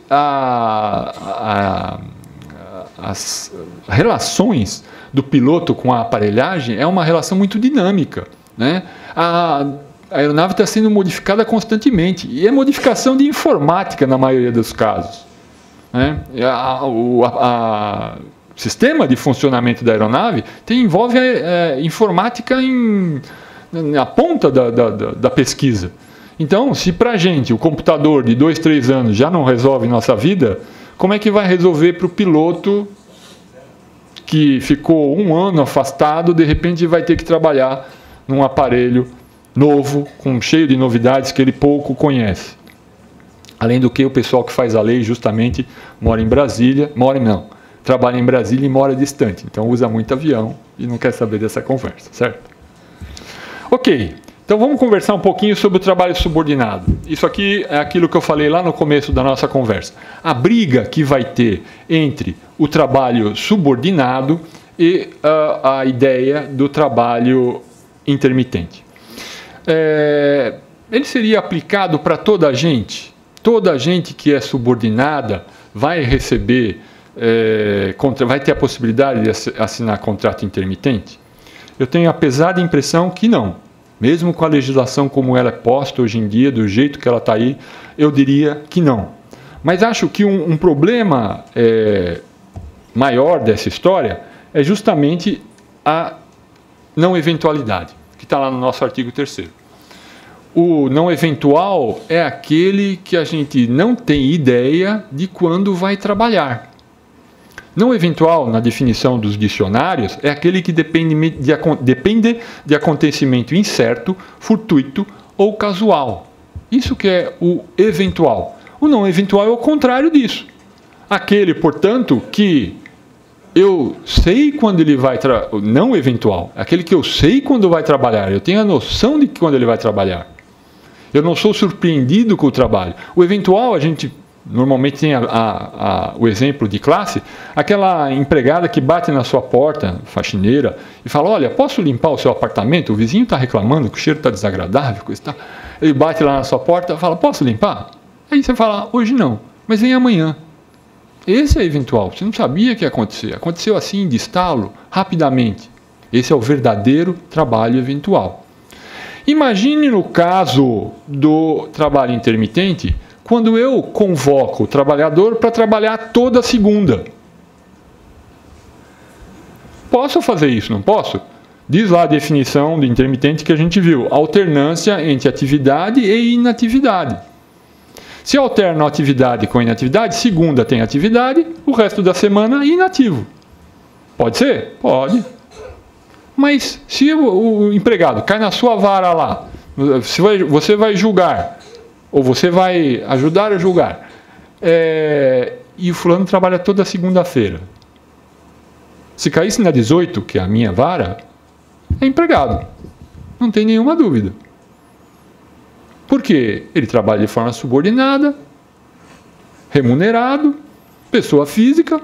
S1: as relações do piloto com a aparelhagem é uma relação muito dinâmica, né? A aeronave está sendo modificada constantemente, e é modificação de informática na maioria dos casos. Né? O sistema de funcionamento da aeronave envolve informática na ponta da pesquisa. Então, se para a gente o computador de 2, 3 anos já não resolve nossa vida, como é que vai resolver para o piloto que ficou 1 ano afastado, de repente vai ter que trabalhar num aparelho novo, cheio de novidades que ele pouco conhece? Além do que o pessoal que faz a lei justamente mora em Brasília, trabalha em Brasília e mora distante, então usa muito avião e não quer saber dessa conversa, certo? Ok, então vamos conversar um pouquinho sobre o trabalho subordinado. Isso aqui é aquilo que eu falei lá no começo da nossa conversa. A briga que vai ter entre o trabalho subordinado e a ideia do trabalho intermitente. Ele seria aplicado para toda a gente? Toda a gente que é subordinada vai receber, vai ter a possibilidade de assinar contrato intermitente? Eu tenho a pesada impressão que não. Mesmo com a legislação como ela é posta hoje em dia, do jeito que ela está aí, eu diria que não. Mas acho que um problema maior dessa história é justamente a não eventualidade, que está lá no nosso artigo 3º. O não eventual é aquele que a gente não tem ideia de quando vai trabalhar. Não eventual, na definição dos dicionários, é aquele que depende de acontecimento incerto, fortuito ou casual. Isso que é o eventual. O não eventual é o contrário disso. Aquele, portanto, que eu sei quando ele vai não eventual, aquele que eu sei quando vai trabalhar, eu tenho a noção de quando ele vai trabalhar. Eu não sou surpreendido com o trabalho. O eventual, a gente normalmente tem o exemplo de classe, aquela empregada que bate na sua porta, faxineira, e fala, olha, posso limpar o seu apartamento? O vizinho está reclamando que o cheiro está desagradável, coisa tal. Ele bate lá na sua porta e fala, posso limpar? Aí você fala, hoje não, mas vem amanhã. Esse é eventual, você não sabia que ia acontecer. Aconteceu assim, de estalo, rapidamente. Esse é o verdadeiro trabalho eventual. Imagine no caso do trabalho intermitente, quando eu convoco o trabalhador para trabalhar toda segunda. Posso fazer isso, não posso? Diz lá a definição de intermitente que a gente viu, alternância entre atividade e inatividade. Se eu alterno atividade com inatividade, segunda tem atividade, o resto da semana é inativo. Pode ser? Pode. Mas se o empregado cai na sua vara lá, você vai julgar, ou você vai ajudar a julgar, e o fulano trabalha toda segunda-feira. Se caísse na 18, que é a minha vara, é empregado. Não tem nenhuma dúvida. Porque ele trabalha de forma subordinada, remunerado, pessoa física,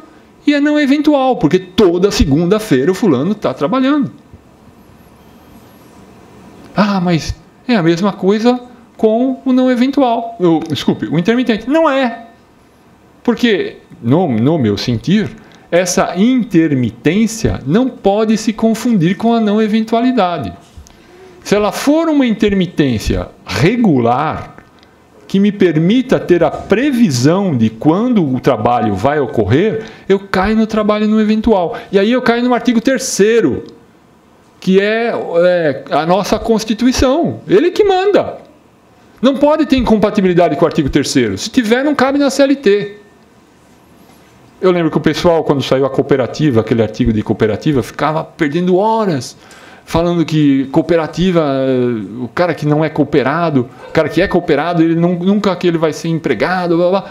S1: e é não eventual, porque toda segunda-feira o fulano está trabalhando. Ah, mas é a mesma coisa com o não eventual. Desculpe, o intermitente. Não é. Porque, no meu sentir, essa intermitência não pode se confundir com a não eventualidade. Se ela for uma intermitência regular, que me permita ter a previsão de quando o trabalho vai ocorrer, eu caio no trabalho no eventual. E aí eu caio no artigo 3º, que é a nossa Constituição. Ele que manda. Não pode ter incompatibilidade com o artigo 3º. Se tiver, não cabe na CLT. Eu lembro que o pessoal, quando saiu a cooperativa, aquele artigo de cooperativa, ficava perdendo horas falando que cooperativa, o cara que não é cooperado, o cara que é cooperado, ele nunca que ele vai ser empregado, blá, blá.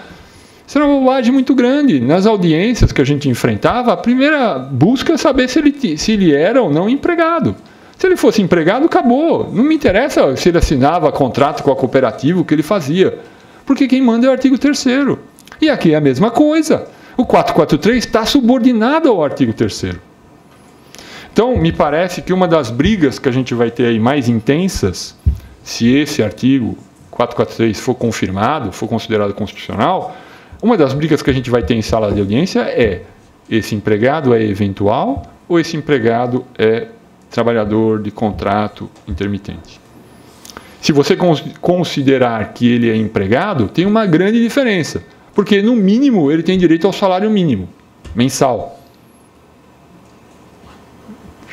S1: Isso era uma bobagem muito grande. Nas audiências que a gente enfrentava, a primeira busca é saber se ele era ou não empregado. Se ele fosse empregado, acabou. Não me interessa se ele assinava contrato com a cooperativa, o que ele fazia. Porque quem manda é o artigo 3º. E aqui é a mesma coisa. O 443 está subordinado ao artigo 3º. Então, me parece que uma das brigas que a gente vai ter aí mais intensas, se esse artigo 443 for confirmado, for considerado constitucional, uma das brigas que a gente vai ter em sala de audiência é: esse empregado é eventual ou esse empregado é trabalhador de contrato intermitente? Se você considerar que ele é empregado, tem uma grande diferença, porque no mínimo ele tem direito ao salário mínimo mensal.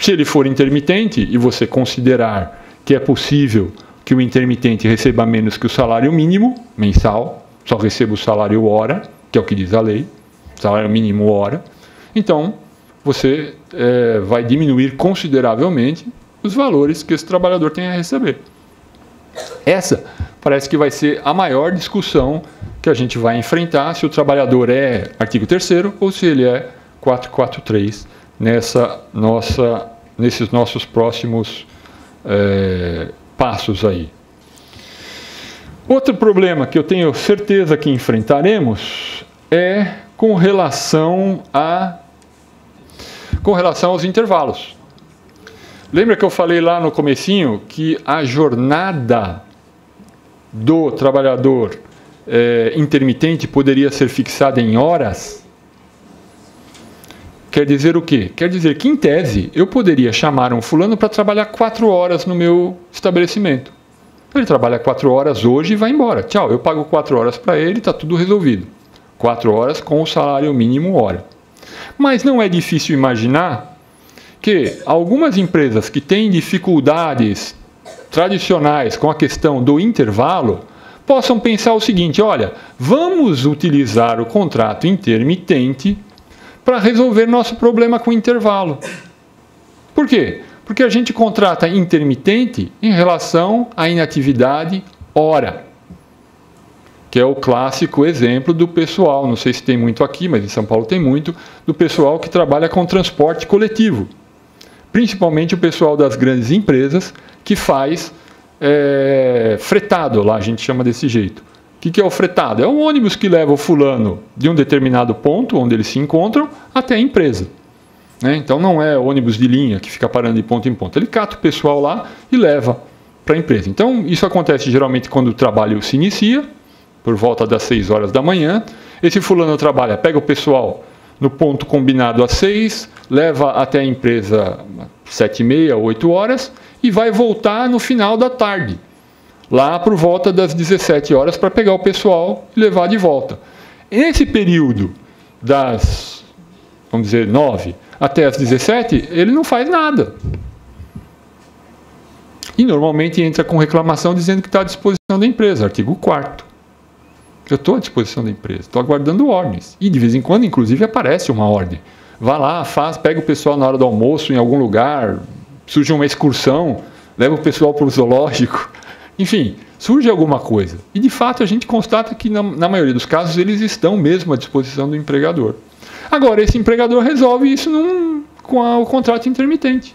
S1: Se ele for intermitente e você considerar que é possível que o intermitente receba menos que o salário mínimo mensal, só receba o salário hora, que é o que diz a lei, salário mínimo hora, então você vai diminuir consideravelmente os valores que esse trabalhador tem a receber. Essa parece que vai ser a maior discussão que a gente vai enfrentar, se o trabalhador é artigo 3º ou se ele é 443 nesses nossos próximos passos aí. Outro problema que eu tenho certeza que enfrentaremos é com relação aos intervalos. Lembra que eu falei lá no comecinho que a jornada do trabalhador intermitente poderia ser fixada em horas? Quer dizer o quê? Quer dizer que, em tese, eu poderia chamar um fulano para trabalhar 4 horas no meu estabelecimento. Ele trabalha 4 horas hoje e vai embora. Tchau, eu pago 4 horas para ele, está tudo resolvido. 4 horas com o salário mínimo hora. Mas não é difícil imaginar que algumas empresas que têm dificuldades tradicionais com a questão do intervalo possam pensar o seguinte: olha, vamos utilizar o contrato intermitente para resolver nosso problema com o intervalo. Por quê? Porque a gente contrata intermitente em relação à inatividade hora. que é o clássico exemplo do pessoal, não sei se tem muito aqui, mas em São Paulo tem muito, do pessoal que trabalha com transporte coletivo. Principalmente o pessoal das grandes empresas que faz fretado, lá a gente chama desse jeito. O que é o fretado? É um ônibus que leva o fulano de um determinado ponto, onde eles se encontram, até a empresa. Né? Então não é ônibus de linha que fica parando de ponto em ponto. Ele cata o pessoal lá e leva para a empresa. Então isso acontece geralmente quando o trabalho se inicia, por volta das 6 horas da manhã. Esse fulano trabalha, pega o pessoal no ponto combinado às 6, leva até a empresa 7h30, 8 horas e vai voltar no final da tarde, lá por volta das 17 horas para pegar o pessoal e levar de volta. Nesse período das, vamos dizer, 9 até as 17, ele não faz nada. E normalmente entra com reclamação dizendo que está à disposição da empresa, artigo 4º. Eu estou à disposição da empresa, estou aguardando ordens. E de vez em quando, inclusive, aparece uma ordem. Vá lá, pega o pessoal na hora do almoço em algum lugar, surge uma excursão, leva o pessoal para o zoológico. Enfim, surge alguma coisa. E, de fato, a gente constata que, na maioria dos casos, eles estão mesmo à disposição do empregador. Agora, esse empregador resolve isso com o contrato intermitente.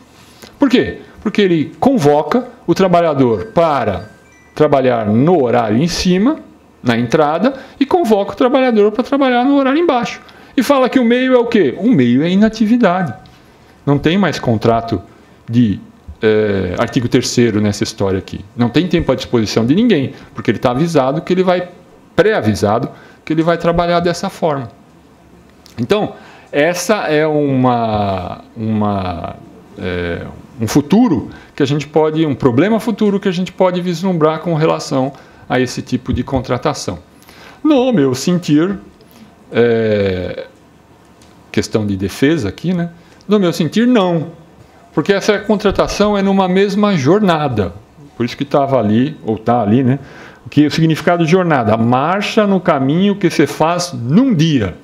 S1: Por quê? Porque ele convoca o trabalhador para trabalhar no horário em cima, na entrada, e convoca o trabalhador para trabalhar no horário embaixo. E fala que o meio é o quê? O meio é inatividade. Não tem mais contrato de artigo 3º nessa história aqui. Não tem tempo à disposição de ninguém, porque ele está avisado que ele vai, pré-avisado, que ele vai trabalhar dessa forma. Então, essa é um futuro que a gente pode, um problema futuro que a gente pode vislumbrar com relação a esse tipo de contratação. No meu sentir, questão de defesa aqui, né? No meu sentir, não. Porque essa contratação é numa mesma jornada. Por isso que estava ali, ou está ali, né? Que o significado de jornada, marcha no caminho que você faz num dia.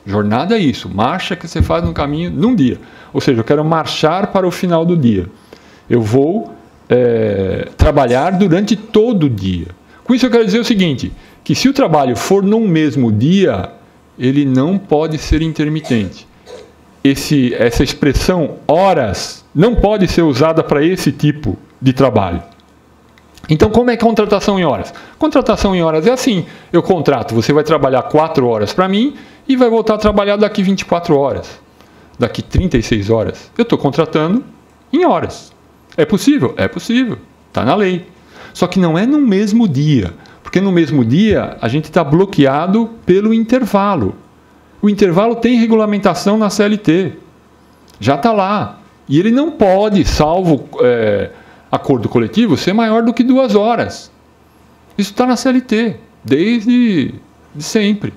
S1: Jornada é isso, marcha que você faz no caminho num dia. Ou seja, eu quero marchar para o final do dia. Eu vou trabalhar durante todo o dia. Com isso eu quero dizer o seguinte, que se o trabalho for num mesmo dia, ele não pode ser intermitente. Essa expressão horas não pode ser usada para esse tipo de trabalho. Então, como é contratação em horas? Contratação em horas é assim, eu contrato, você vai trabalhar 4 horas para mim e vai voltar a trabalhar daqui 24 horas, daqui 36 horas. Eu estou contratando em horas. É possível? É possível, está na lei. Só que não é no mesmo dia, porque no mesmo dia a gente está bloqueado pelo intervalo. O intervalo tem regulamentação na CLT, já está lá. E ele não pode, salvo acordo coletivo, ser maior do que 2 horas. Isso está na CLT, desde sempre.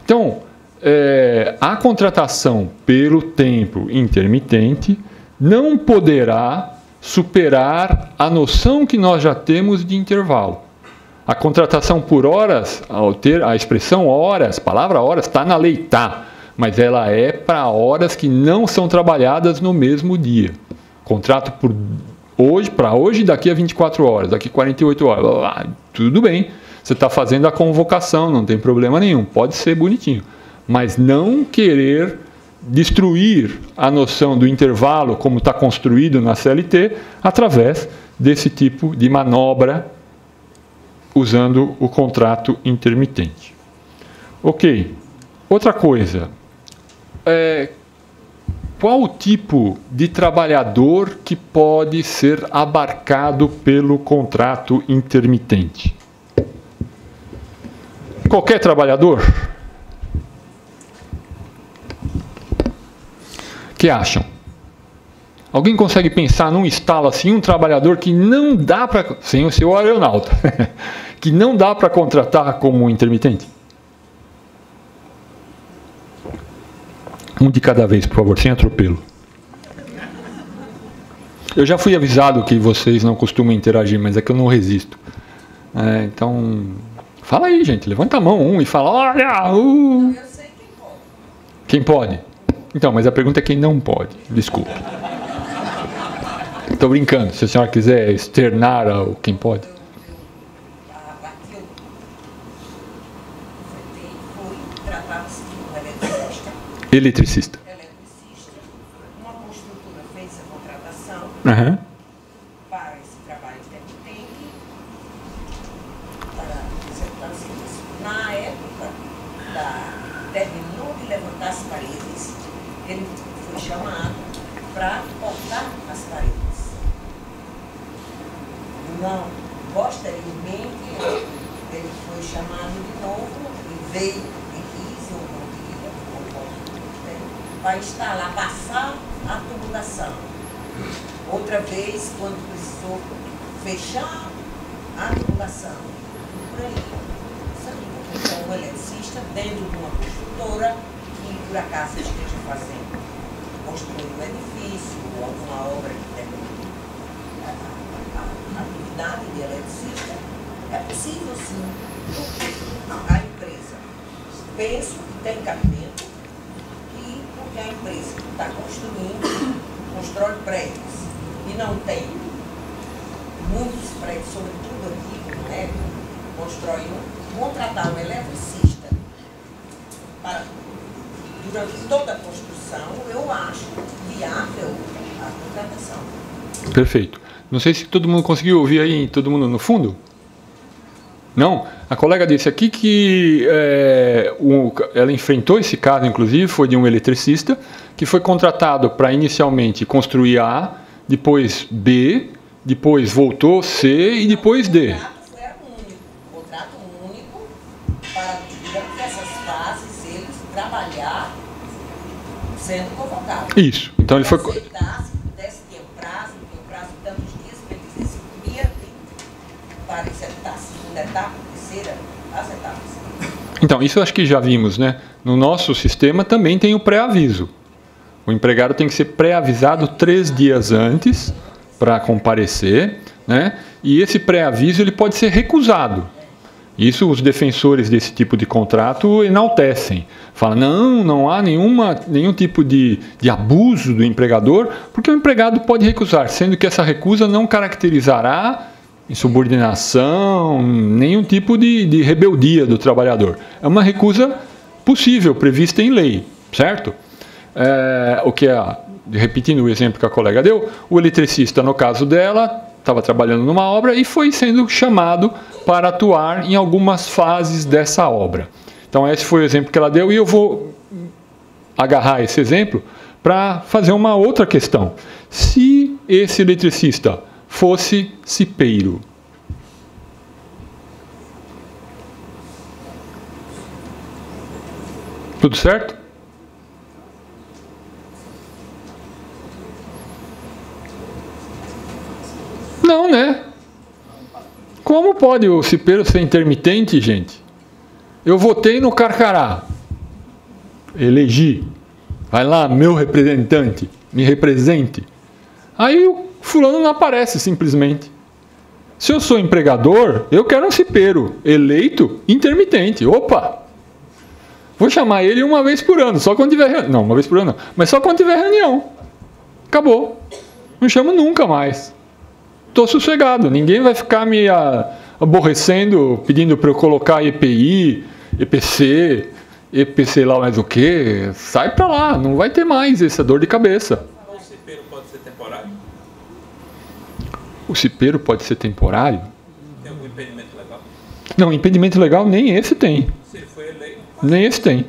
S1: Então, a contratação pelo tempo intermitente não poderá superar a noção que nós já temos de intervalo. A contratação por horas, ao ter a expressão horas, palavra horas, está na lei, tá, mas ela é para horas que não são trabalhadas no mesmo dia. Contrato para hoje, daqui a 24 horas, daqui a 48 horas, tudo bem, você está fazendo a convocação, não tem problema nenhum, pode ser bonitinho, mas não querer destruir a noção do intervalo como está construído na CLT através desse tipo de manobra usando o contrato intermitente. Ok. Outra coisa. Qual o tipo de trabalhador que pode ser abarcado pelo contrato intermitente? Qualquer trabalhador? O que acham? Alguém consegue pensar num estalo assim, um trabalhador que não dá para, sem o seu aeronauta, que não dá para contratar como intermitente? Um de cada vez, por favor, sem atropelo. Eu já fui avisado que vocês não costumam interagir, mas é que eu não resisto. Então, fala aí, gente, levanta a mão e fala, olha,
S2: Eu sei quem pode.
S1: Quem pode? Então, mas a pergunta é quem não pode, desculpe. Estou brincando, se a senhora quiser externar quem pode.
S2: contratava-se um eletricista.
S1: Eletricista.
S2: Uma construtora fez a contratação
S1: Uhum.
S2: para esse trabalho intermitente, para executar o serviço. Na época, terminou de levantar as paredes, ele foi chamado para cortar as paredes. Não, posteriormente, ele foi chamado de novo e veio em 15 ou não diria, para instalar, passar a tubulação. Outra vez, quando precisou fechar a tubulação, por aí. Então, o eletricista, dentro de uma construtora, que por acaso esteja fazendo, construindo um edifício ou alguma obra que termine a atividade de eletricista, é possível sim, porque a empresa, penso que tem cabimento, porque a empresa que está construindo, constrói prédios e não tem muitos prédios, sobretudo aqui, não é? Constrói contratar um eletricista para, durante toda a construção, eu acho viável a contratação.
S1: Perfeito. Não sei se todo mundo conseguiu ouvir aí, todo mundo no fundo? Não? A colega disse aqui que ela enfrentou esse caso, inclusive, foi de um eletricista que foi contratado para inicialmente construir A, depois B, depois voltou C e depois D.
S2: O contrato único para, durante essas fases, eles trabalhar sendo convocados.
S1: Isso. Então ele foi...
S2: Se pudesse ter um prazo de tantos dias, para ele dizer se podia para executar a segunda etapa, a terceira, as etapas.
S1: Então, isso eu acho que já vimos, né? No nosso sistema também tem o pré-aviso. O empregado tem que ser pré-avisado 3 dias antes para comparecer, né? E esse pré-aviso ele pode ser recusado. Isso os defensores desse tipo de contrato enaltecem. Falam, não há nenhum tipo de abuso do empregador, porque o empregado pode recusar, sendo que essa recusa não caracterizará insubordinação, nenhum tipo de rebeldia do trabalhador. É uma recusa possível, prevista em lei, certo? Repetindo o exemplo que a colega deu, o eletricista, no caso dela, estava trabalhando numa obra e foi sendo chamado para atuar em algumas fases dessa obra. Então esse foi o exemplo que ela deu e eu vou agarrar esse exemplo para fazer uma outra questão. Se esse eletricista fosse cipeiro, tudo certo? Não, né? Como pode o cipeiro ser intermitente, gente? Eu votei no Carcará. Elegi. Vai lá, meu representante, me represente. Aí o fulano não aparece simplesmente. Se eu sou empregador, eu quero um cipeiro eleito intermitente. Opa! Vou chamar ele uma vez por ano, só quando tiver reunião. Não, uma vez por ano não, mas só quando tiver reunião. Acabou. Não chamo nunca mais. Estou sossegado, ninguém vai ficar me aborrecendo, pedindo para eu colocar EPI, EPC, EPC lá mais o que. Sai para lá, não vai ter mais essa dor de cabeça.
S3: O cipeiro pode ser temporário?
S1: O cipeiro pode ser temporário?
S3: Tem algum impedimento legal?
S1: Não, impedimento legal nem esse tem.
S3: Se ele foi eleito,
S1: Nem esse tem.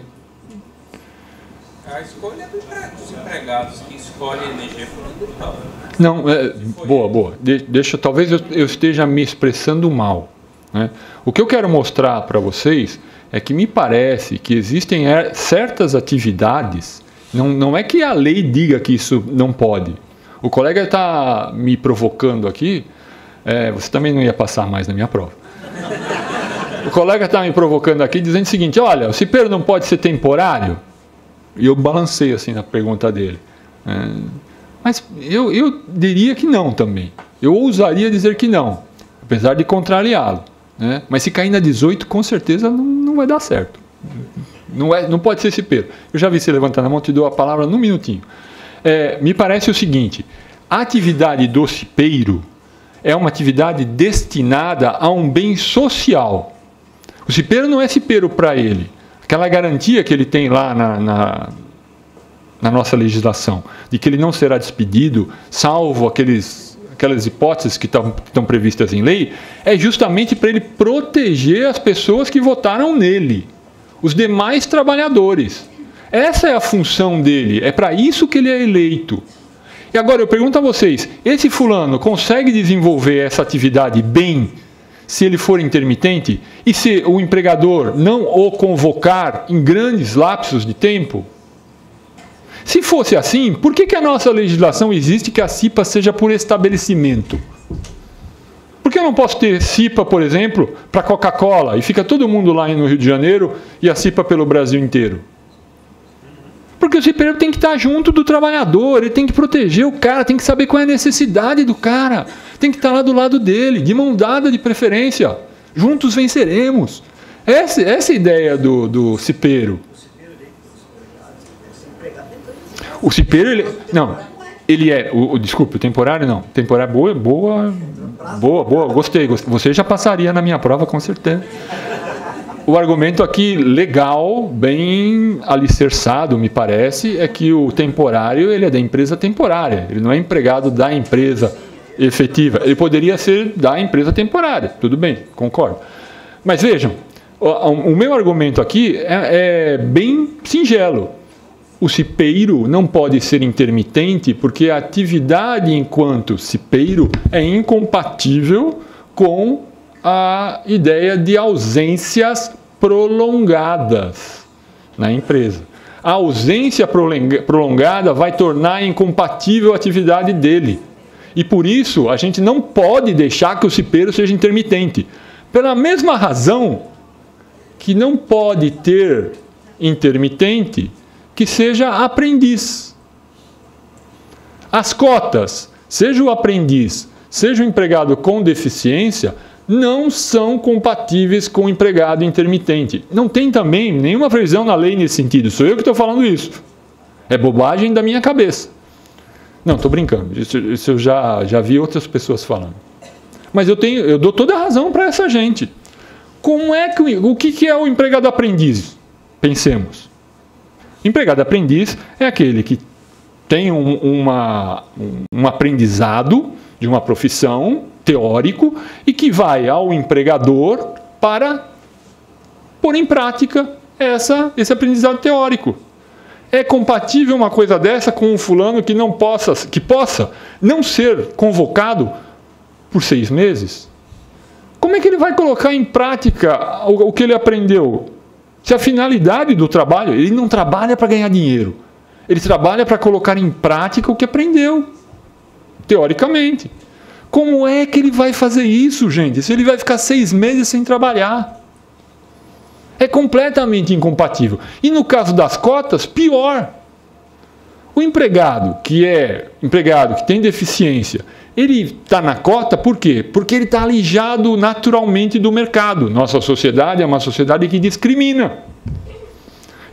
S3: a escolha é dos empregados que escolhem eleger por tal.
S1: Não, boa. Talvez eu esteja me expressando mal, né? O que eu quero mostrar para vocês é que me parece que existem certas atividades, não é que a lei diga que isso não pode. O colega está me provocando aqui, você também não ia passar mais na minha prova. O colega está me provocando aqui dizendo o seguinte, olha, o cipeiro não pode ser temporário? E eu balancei assim na pergunta dele. Mas eu diria que não também. Eu ousaria dizer que não, apesar de contrariá-lo, né? Mas se cair na 18, com certeza não vai dar certo. Não pode ser cipeiro. Eu já vi você levantando a mão, te dou a palavra num minutinho. Me parece o seguinte, a atividade do cipeiro é uma atividade destinada a um bem social. O cipeiro não é cipeiro para ele. aquela garantia que ele tem lá na nossa legislação, de que ele não será despedido, salvo aquelas hipóteses que estão previstas em lei, é justamente para ele proteger as pessoas que votaram nele, os demais trabalhadores. Essa é a função dele, é para isso que ele é eleito. E agora eu pergunto a vocês, esse fulano consegue desenvolver essa atividade bem se ele for intermitente? E se o empregador não o convocar em grandes lapsos de tempo? Se fosse assim, por que a nossa legislação existe que a CIPA seja por estabelecimento? Por que eu não posso ter CIPA, por exemplo, para Coca-Cola, e fica todo mundo lá no Rio de Janeiro e a CIPA pelo Brasil inteiro? Porque o cipeiro tem que estar junto do trabalhador, ele tem que proteger o cara, tem que saber qual é a necessidade do cara, tem que estar lá do lado dele, de mão dada de preferência. Juntos venceremos. Essa é a ideia do cipeiro. O cipeiro, ele é... Desculpe, o temporário não. Temporário, boa, gostei. Você já passaria na minha prova, com certeza. O argumento aqui legal, bem alicerçado, me parece, é que o temporário ele é da empresa temporária, ele não é empregado da empresa efetiva. Ele poderia ser da empresa temporária, tudo bem, concordo. Mas vejam, o meu argumento aqui é bem singelo. O cipeiro não pode ser intermitente porque a atividade enquanto cipeiro é incompatível com a ideia de ausências prolongadas na empresa. A ausência prolongada vai tornar incompatível a atividade dele. E por isso, a gente não pode deixar que o cipeiro seja intermitente. Pela mesma razão que não pode ter intermitente que seja aprendiz. As cotas, seja o aprendiz, seja o empregado com deficiência, não são compatíveis com o empregado intermitente. Não tem também nenhuma previsão na lei nesse sentido. Sou eu que estou falando isso. É bobagem da minha cabeça. Não, estou brincando. Isso eu já vi outras pessoas falando. Mas eu dou toda a razão para essa gente. O que é o empregado aprendiz? Pensemos. Empregado aprendiz é aquele que tem um aprendizado de uma profissão teórico e que vai ao empregador para pôr em prática esse aprendizado teórico. É compatível uma coisa dessa com um fulano que possa não ser convocado por 6 meses? Como é que ele vai colocar em prática o que ele aprendeu? Se a finalidade do trabalho, ele não trabalha para ganhar dinheiro, ele trabalha para colocar em prática o que aprendeu, teoricamente. Como é que ele vai fazer isso, gente? Se ele vai ficar 6 meses sem trabalhar? É completamente incompatível. E no caso das cotas, pior. O empregado que tem deficiência, ele está na cota por quê? Porque ele está alijado naturalmente do mercado. Nossa sociedade é uma sociedade que discrimina.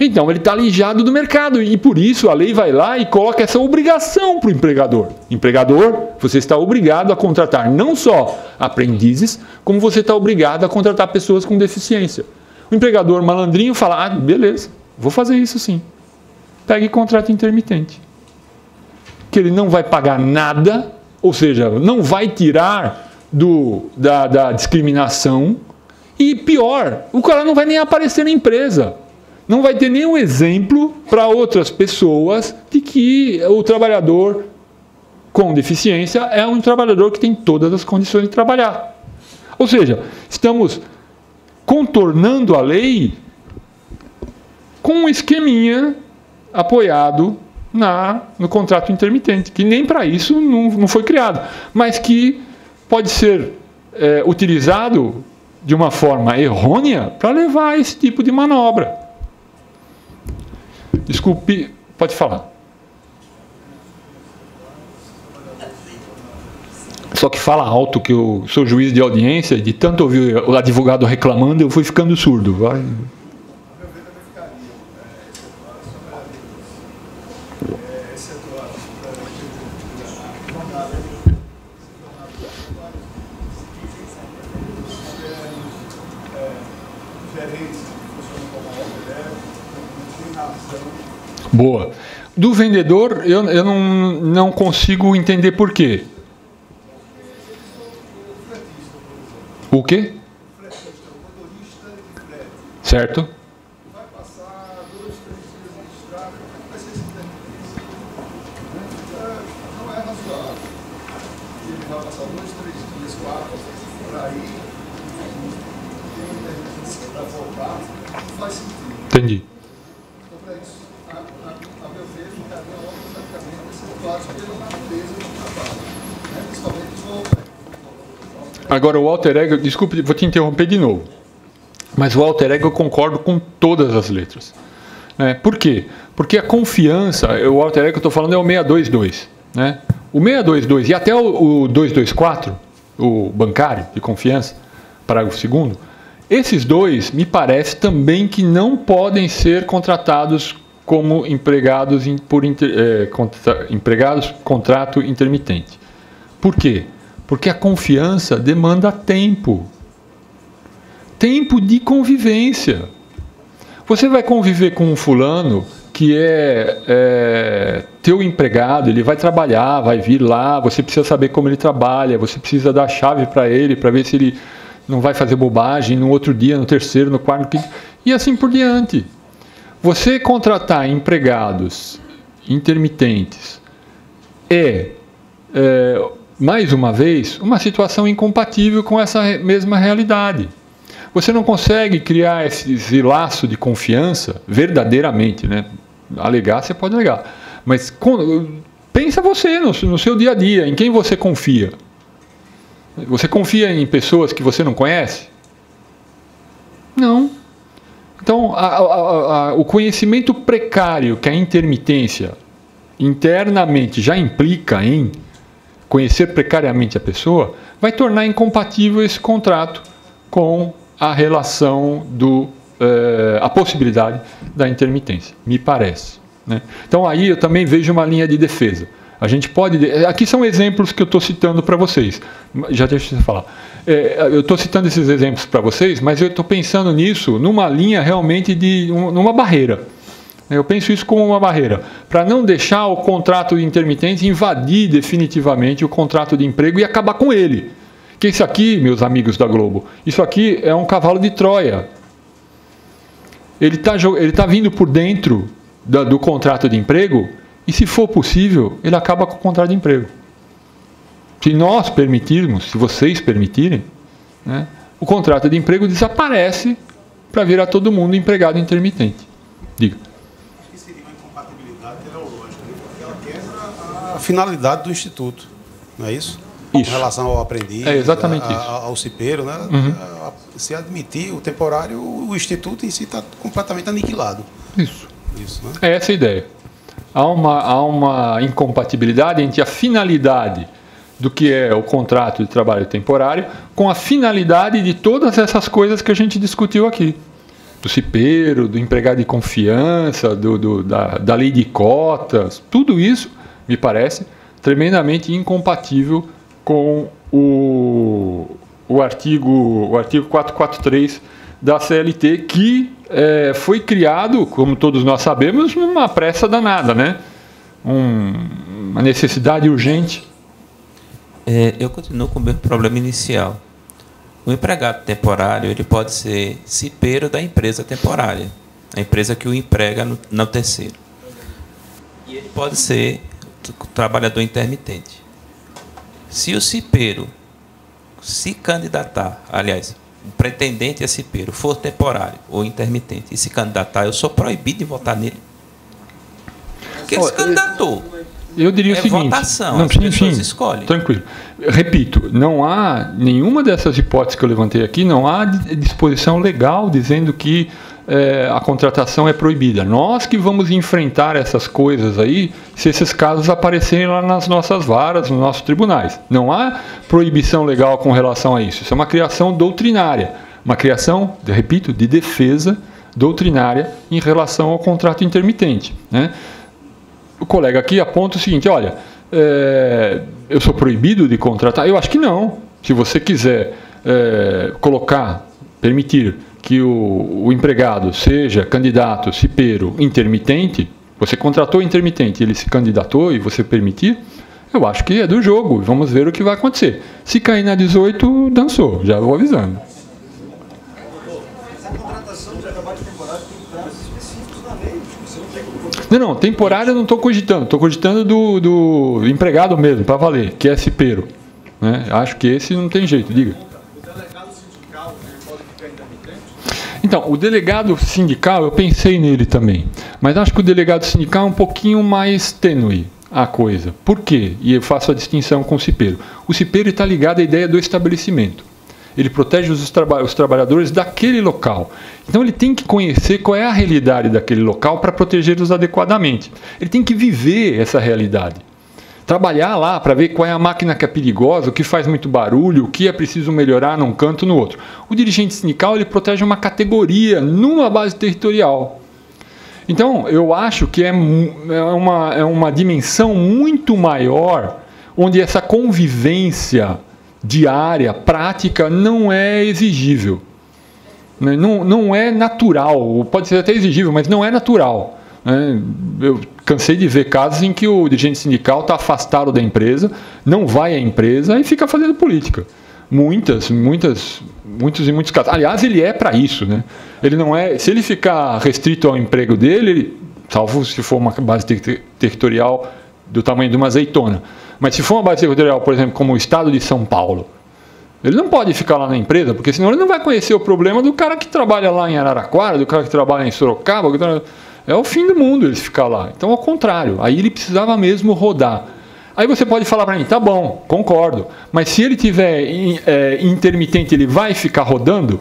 S1: Então, ele está alijado do mercado e, por isso, a lei vai lá e coloca essa obrigação para o empregador. Empregador, você está obrigado a contratar não só aprendizes, como você está obrigado a contratar pessoas com deficiência. O empregador malandrinho fala, beleza, vou fazer isso sim. Pega e contrata intermitente. Que ele não vai pagar nada, ou seja, não vai tirar da discriminação. E pior, o cara não vai nem aparecer na empresa. Não vai ter nenhum exemplo para outras pessoas de que o trabalhador com deficiência é um trabalhador que tem todas as condições de trabalhar. Ou seja, estamos contornando a lei com um esqueminha apoiado no contrato intermitente, que nem para isso não foi criado, mas que pode ser utilizado de uma forma errônea para levar a esse tipo de manobra. Desculpe, pode falar. Só que fala alto, que eu sou juiz de audiência, e de tanto ouvir o advogado reclamando, eu fui ficando surdo. Vai.
S4: Gerentes que funcionam como OPDF,
S1: Boa. Do vendedor, eu não consigo entender por quê. O quê? Certo?
S4: Vai passar 2, 3 dias de estrada, vai ser esse intermitência. Não é razoável. Ele vai passar 2, 3 dias, 4, por aí, tem intermitência para voltar, não faz sentido.
S1: Entendi.
S4: Então, para isso, a meu ver, ficaria automaticamente excetuados pela natureza do trabalho, principalmente os voltantes.
S1: Agora, o alter ego, desculpe, vou te interromper de novo. Mas o alter ego eu concordo com todas as letras. Por quê? Porque a confiança, o alter ego que eu estou falando é o 622. Né? O 622 e até o 224, o bancário de confiança, parágrafo 2º, esses dois me parece também que não podem ser contratados como empregados empregados contrato intermitente. Por quê? Porque a confiança demanda tempo. Tempo de convivência. Você vai conviver com um fulano que é teu empregado, ele vai trabalhar, vai vir lá, você precisa saber como ele trabalha, você precisa dar a chave para ele, para ver se ele não vai fazer bobagem no outro dia, no terceiro, no quarto, no quinto, e assim por diante. Você contratar empregados intermitentes mais uma vez, uma situação incompatível com essa mesma realidade. Você não consegue criar esse laço de confiança verdadeiramente, né? Alegar, você pode alegar. Mas pensa você no seu dia a dia, em quem você confia. Você confia em pessoas que você não conhece? Não. Então, o conhecimento precário que a intermitência internamente já implica em conhecer precariamente a pessoa, vai tornar incompatível esse contrato com a relação a possibilidade da intermitência, me parece. Né? Então aí eu também vejo uma linha de defesa. A gente pode... Aqui são exemplos que eu estou citando para vocês. Já deixa eu falar. Eu estou citando esses exemplos para vocês, mas eu estou pensando nisso numa linha realmente numa barreira. Eu penso isso como uma barreira, para não deixar o contrato de intermitente invadir definitivamente o contrato de emprego e acabar com ele. Que isso aqui, meus amigos da Globo, isso aqui é um cavalo de Troia. Ele tá vindo por dentro do contrato de emprego e, se for possível, ele acaba com o contrato de emprego. Se nós permitirmos, se vocês permitirem, né, o contrato de emprego desaparece para virar todo mundo empregado intermitente. Diga.
S5: Acho que seria uma incompatibilidade teleológica, porque ela quebra a finalidade do Instituto, não é isso?
S1: Isso.
S5: Em relação ao aprendiz,
S1: exatamente isso.
S5: Ao cipeiro, né? Se admitir o temporário, o Instituto em si está completamente aniquilado.
S1: Isso.
S5: Né?
S1: É essa a ideia. Há uma incompatibilidade entre a finalidade do que é o contrato de trabalho temporário com a finalidade de todas essas coisas que a gente discutiu aqui. Do cipeiro, do empregado de confiança, da lei de cotas, tudo isso, me parece, tremendamente incompatível com o artigo 443 da CLT, que foi criado, como todos nós sabemos, numa pressa danada, né? Uma necessidade urgente.
S3: Eu continuo com o meu problema inicial. O empregado temporário ele pode ser cipeiro da empresa temporária, a empresa que o emprega no terceiro. E ele pode ser trabalhador intermitente. Se o cipeiro se candidatar, aliás, o pretendente a cipeiro for temporário ou intermitente e se candidatar, eu sou proibido de votar nele. Porque ele se candidatou.
S1: Eu diria o seguinte,
S3: votação, as pessoas escolhem.
S1: Tranquilo. Repito, não há nenhuma dessas hipóteses que eu levantei aqui, não há disposição legal dizendo que a contratação é proibida. Nós que vamos enfrentar essas coisas aí, se esses casos aparecerem lá nas nossas varas, nos nossos tribunais. Não há proibição legal com relação a isso. Isso é uma criação doutrinária, uma criação, repito, de defesa doutrinária em relação ao contrato intermitente, né? O colega aqui aponta o seguinte, olha, eu sou proibido de contratar? Eu acho que não. Se você quiser permitir que o empregado seja candidato cipeiro intermitente, você contratou intermitente, ele se candidatou e você permitir, eu acho que é do jogo. Vamos ver o que vai acontecer. Se cair na 18, dançou, já vou avisando.
S4: Essa contratação de trabalho temporário tem prazos específicos na lei. Você não tem como...
S1: Não, temporário eu não estou cogitando. Estou cogitando do empregado mesmo, para valer, que é cipeiro. Né? Acho que esse não tem jeito, diga.
S4: O delegado sindical, ele pode ficar intermitente?
S1: Então, o delegado sindical, eu pensei nele também. Mas acho que o delegado sindical é um pouquinho mais tênue a coisa. Por quê? E eu faço a distinção com o cipeiro. O cipeiro está ligado à ideia do estabelecimento. Ele protege os trabalhadores daquele local. Então ele tem que conhecer qual é a realidade daquele local para protegê-los adequadamente. Ele tem que viver essa realidade. Trabalhar lá para ver qual é a máquina que é perigosa, o que faz muito barulho, o que é preciso melhorar num canto no outro. O dirigente sindical ele protege uma categoria numa base territorial. Então, eu acho que é uma dimensão muito maior, onde essa convivência diária, prática, não é exigível. Não é natural. Pode ser até exigível, mas não é natural. Eu cansei de ver casos em que o dirigente sindical está afastado da empresa, não vai à empresa e fica fazendo política. Muitos casos. Aliás, ele é para isso, né? Ele não é. Se ele ficar restrito ao emprego dele, salvo se for uma base territorial do tamanho de uma azeitona, mas se for uma base territorial, por exemplo, como o estado de São Paulo, ele não pode ficar lá na empresa, porque senão ele não vai conhecer o problema do cara que trabalha lá em Araraquara, do cara que trabalha em Sorocaba. É o fim do mundo ele ficar lá. Então, ao contrário, aí ele precisava mesmo rodar. Aí você pode falar para mim, tá bom, concordo, mas se ele tiver intermitente, ele vai ficar rodando?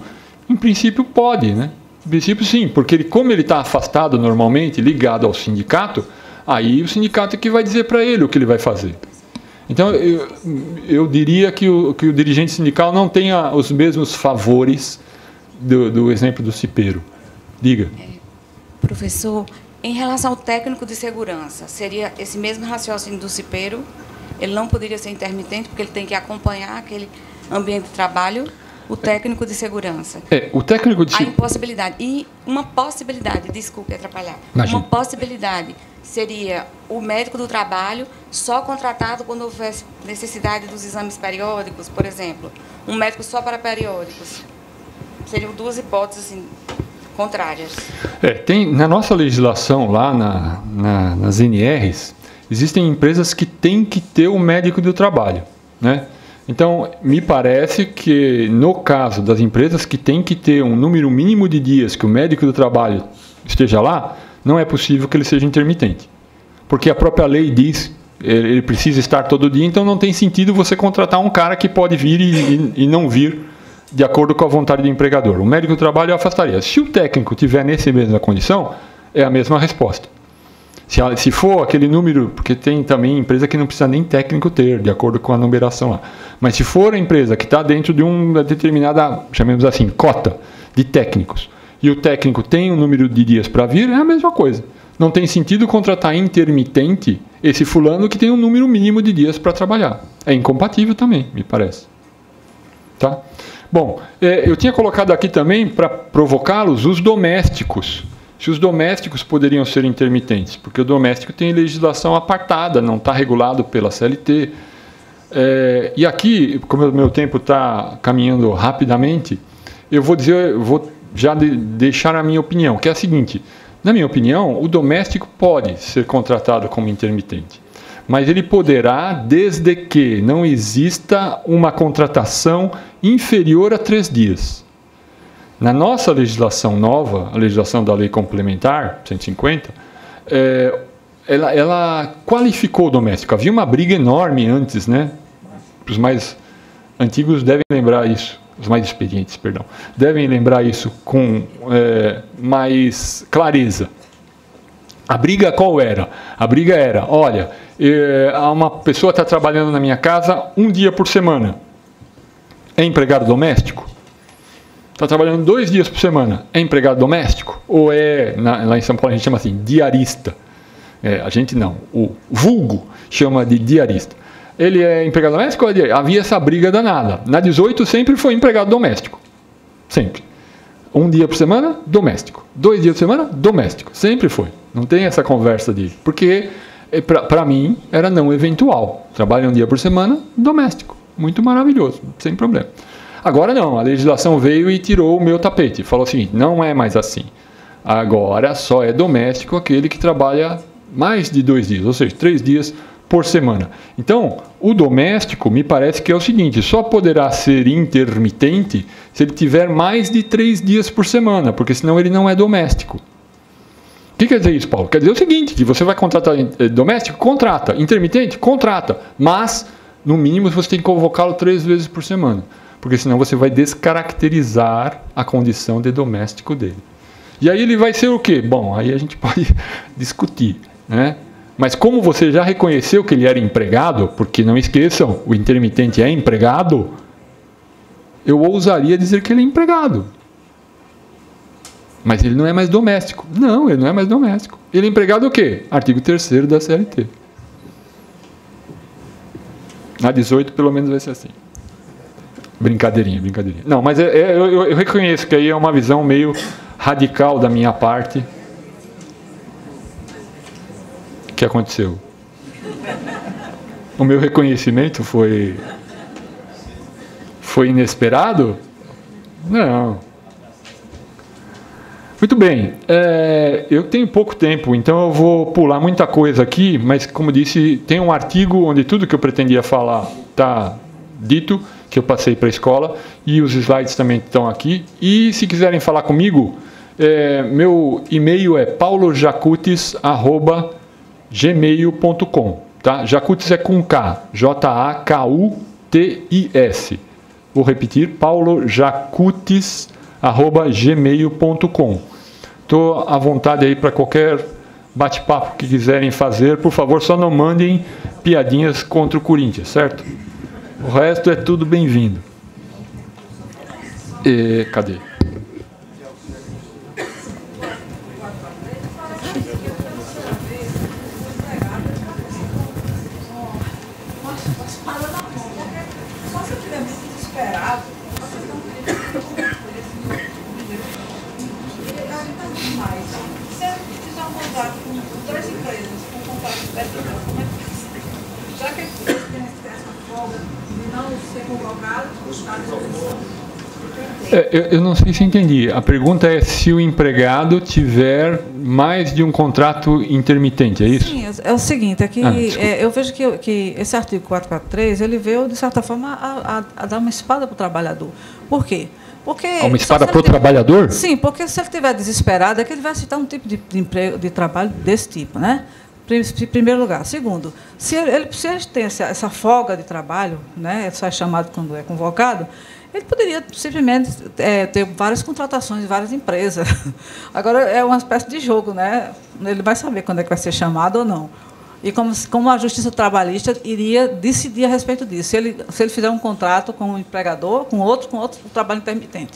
S1: Em princípio pode, né? Em princípio sim, porque como ele está afastado normalmente, ligado ao sindicato, aí o sindicato é que vai dizer para ele o que ele vai fazer. Então eu diria que o dirigente sindical não tenha os mesmos favores do exemplo do cipeiro. Diga.
S6: Professor, em relação ao técnico de segurança, seria esse mesmo raciocínio do cipeiro? Ele não poderia ser intermitente, porque ele tem que acompanhar aquele ambiente de trabalho, o técnico de segurança.
S1: O técnico de segurança...
S6: A impossibilidade. E uma possibilidade, desculpe atrapalhar,
S1: Imagina.
S6: Uma possibilidade seria o médico do trabalho só contratado quando houvesse necessidade dos exames periódicos, por exemplo. Um médico só para periódicos. Seriam duas hipóteses assim, contrárias.
S1: Tem, na nossa legislação, lá nas NRs, existem empresas que têm que ter o médico do trabalho, né? Então, me parece que no caso das empresas que têm que ter um número mínimo de dias que o médico do trabalho esteja lá, não é possível que ele seja intermitente. Porque a própria lei diz, ele precisa estar todo dia, então não tem sentido você contratar um cara que pode vir e não vir de acordo com a vontade do empregador. O médico do trabalho afastaria. Se o técnico tiver nessa mesma condição, é a mesma resposta. Se for aquele número, porque tem também empresa que não precisa nem técnico ter, de acordo com a numeração lá. Mas se for a empresa que está dentro de uma determinada, chamemos assim, cota de técnicos, e o técnico tem um número de dias para vir, é a mesma coisa. Não tem sentido contratar intermitente esse fulano que tem um número mínimo de dias para trabalhar. É incompatível também, me parece. Tá? Bom, eu tinha colocado aqui também, para provocá-los, os domésticos. Se os domésticos poderiam ser intermitentes, porque o doméstico tem legislação apartada, não está regulado pela CLT. E aqui, como o meu tempo está caminhando rapidamente, eu vou já deixar a minha opinião, que é a seguinte: na minha opinião, o doméstico pode ser contratado como intermitente, mas ele poderá desde que não exista uma contratação inferior a 3 dias. Na nossa legislação nova, a legislação da lei complementar, 150, ela qualificou o doméstico. Havia uma briga enorme antes, né? Os mais antigos devem lembrar isso, os mais experientes, perdão, devem lembrar isso com mais clareza. A briga qual era? A briga era, olha, uma pessoa está trabalhando na minha casa 1 dia por semana. É empregado doméstico? Está trabalhando 2 dias por semana, é empregado doméstico? Ou lá em São Paulo a gente chama assim, diarista? A gente não, o vulgo chama de diarista. Ele é empregado doméstico ou é diarista? Havia essa briga danada. Na 18 sempre foi empregado doméstico. Sempre. Um dia por semana, doméstico. 2 dias por semana, doméstico. Sempre foi. Não tem essa conversa de... Porque, para mim, era não eventual. Trabalho um dia por semana, doméstico. Muito maravilhoso, sem problema. Agora não, a legislação veio e tirou o meu tapete. Falou o seguinte, não é mais assim. Agora só é doméstico aquele que trabalha mais de 2 dias, ou seja, 3 dias por semana. Então, o doméstico me parece que é o seguinte, só poderá ser intermitente se ele tiver mais de 3 dias por semana, porque senão ele não é doméstico. O que quer dizer isso, Paulo? Quer dizer o seguinte, que você vai contratar doméstico? Contrata. Intermitente? Contrata. Mas, no mínimo, você tem que convocá-lo 3 vezes por semana, porque senão você vai descaracterizar a condição de doméstico dele. E aí ele vai ser o quê? Bom, aí a gente pode discutir, né? Mas como você já reconheceu que ele era empregado, porque não esqueçam, o intermitente é empregado, eu ousaria dizer que ele é empregado. Mas ele não é mais doméstico. Não, ele não é mais doméstico. Ele é empregado o quê? Artigo 3º da CLT. Na 18 pelo menos vai ser assim. Brincadeirinha, brincadeirinha. Não, mas eu reconheço que aí é uma visão meio radical da minha parte. O que aconteceu? O meu reconhecimento foi inesperado? Não. Muito bem. Eu tenho pouco tempo, então eu vou pular muita coisa aqui, mas como disse, tem um artigo onde tudo que eu pretendia falar está dito, que eu passei para a escola, e os slides também estão aqui. E se quiserem falar comigo, meu e-mail é paulojacutis@gmail.com, tá? Jacutis é com K, Jakutis. Vou repetir, paulojacutis@gmail.com. Estou à vontade aí para qualquer bate-papo que quiserem fazer. Por favor, só não mandem piadinhas contra o Corinthians, certo? O resto é tudo bem-vindo. Cadê? Eu não sei se entendi. A pergunta é se o empregado tiver mais de um contrato intermitente, é isso?
S7: Sim, é o seguinte, eu vejo que esse artigo 443, ele veio, de certa forma, a dar uma espada para o trabalhar,dor. Por quê? Porque
S1: uma espada para o trabalhador?
S7: Sim, porque se ele estiver desesperado, é que ele vai aceitar um tipo de emprego, de trabalho desse tipo, né? Em primeiro lugar. Segundo, se ele tem essa folga de trabalho, né, só é chamado quando é convocado, ele poderia simplesmente ter várias contratações de várias empresas. Agora, é uma espécie de jogo, né? Ele vai saber quando é que vai ser chamado ou não. E como a Justiça Trabalhista iria decidir a respeito disso. Se ele fizer um contrato com um empregador, com outro trabalho intermitente.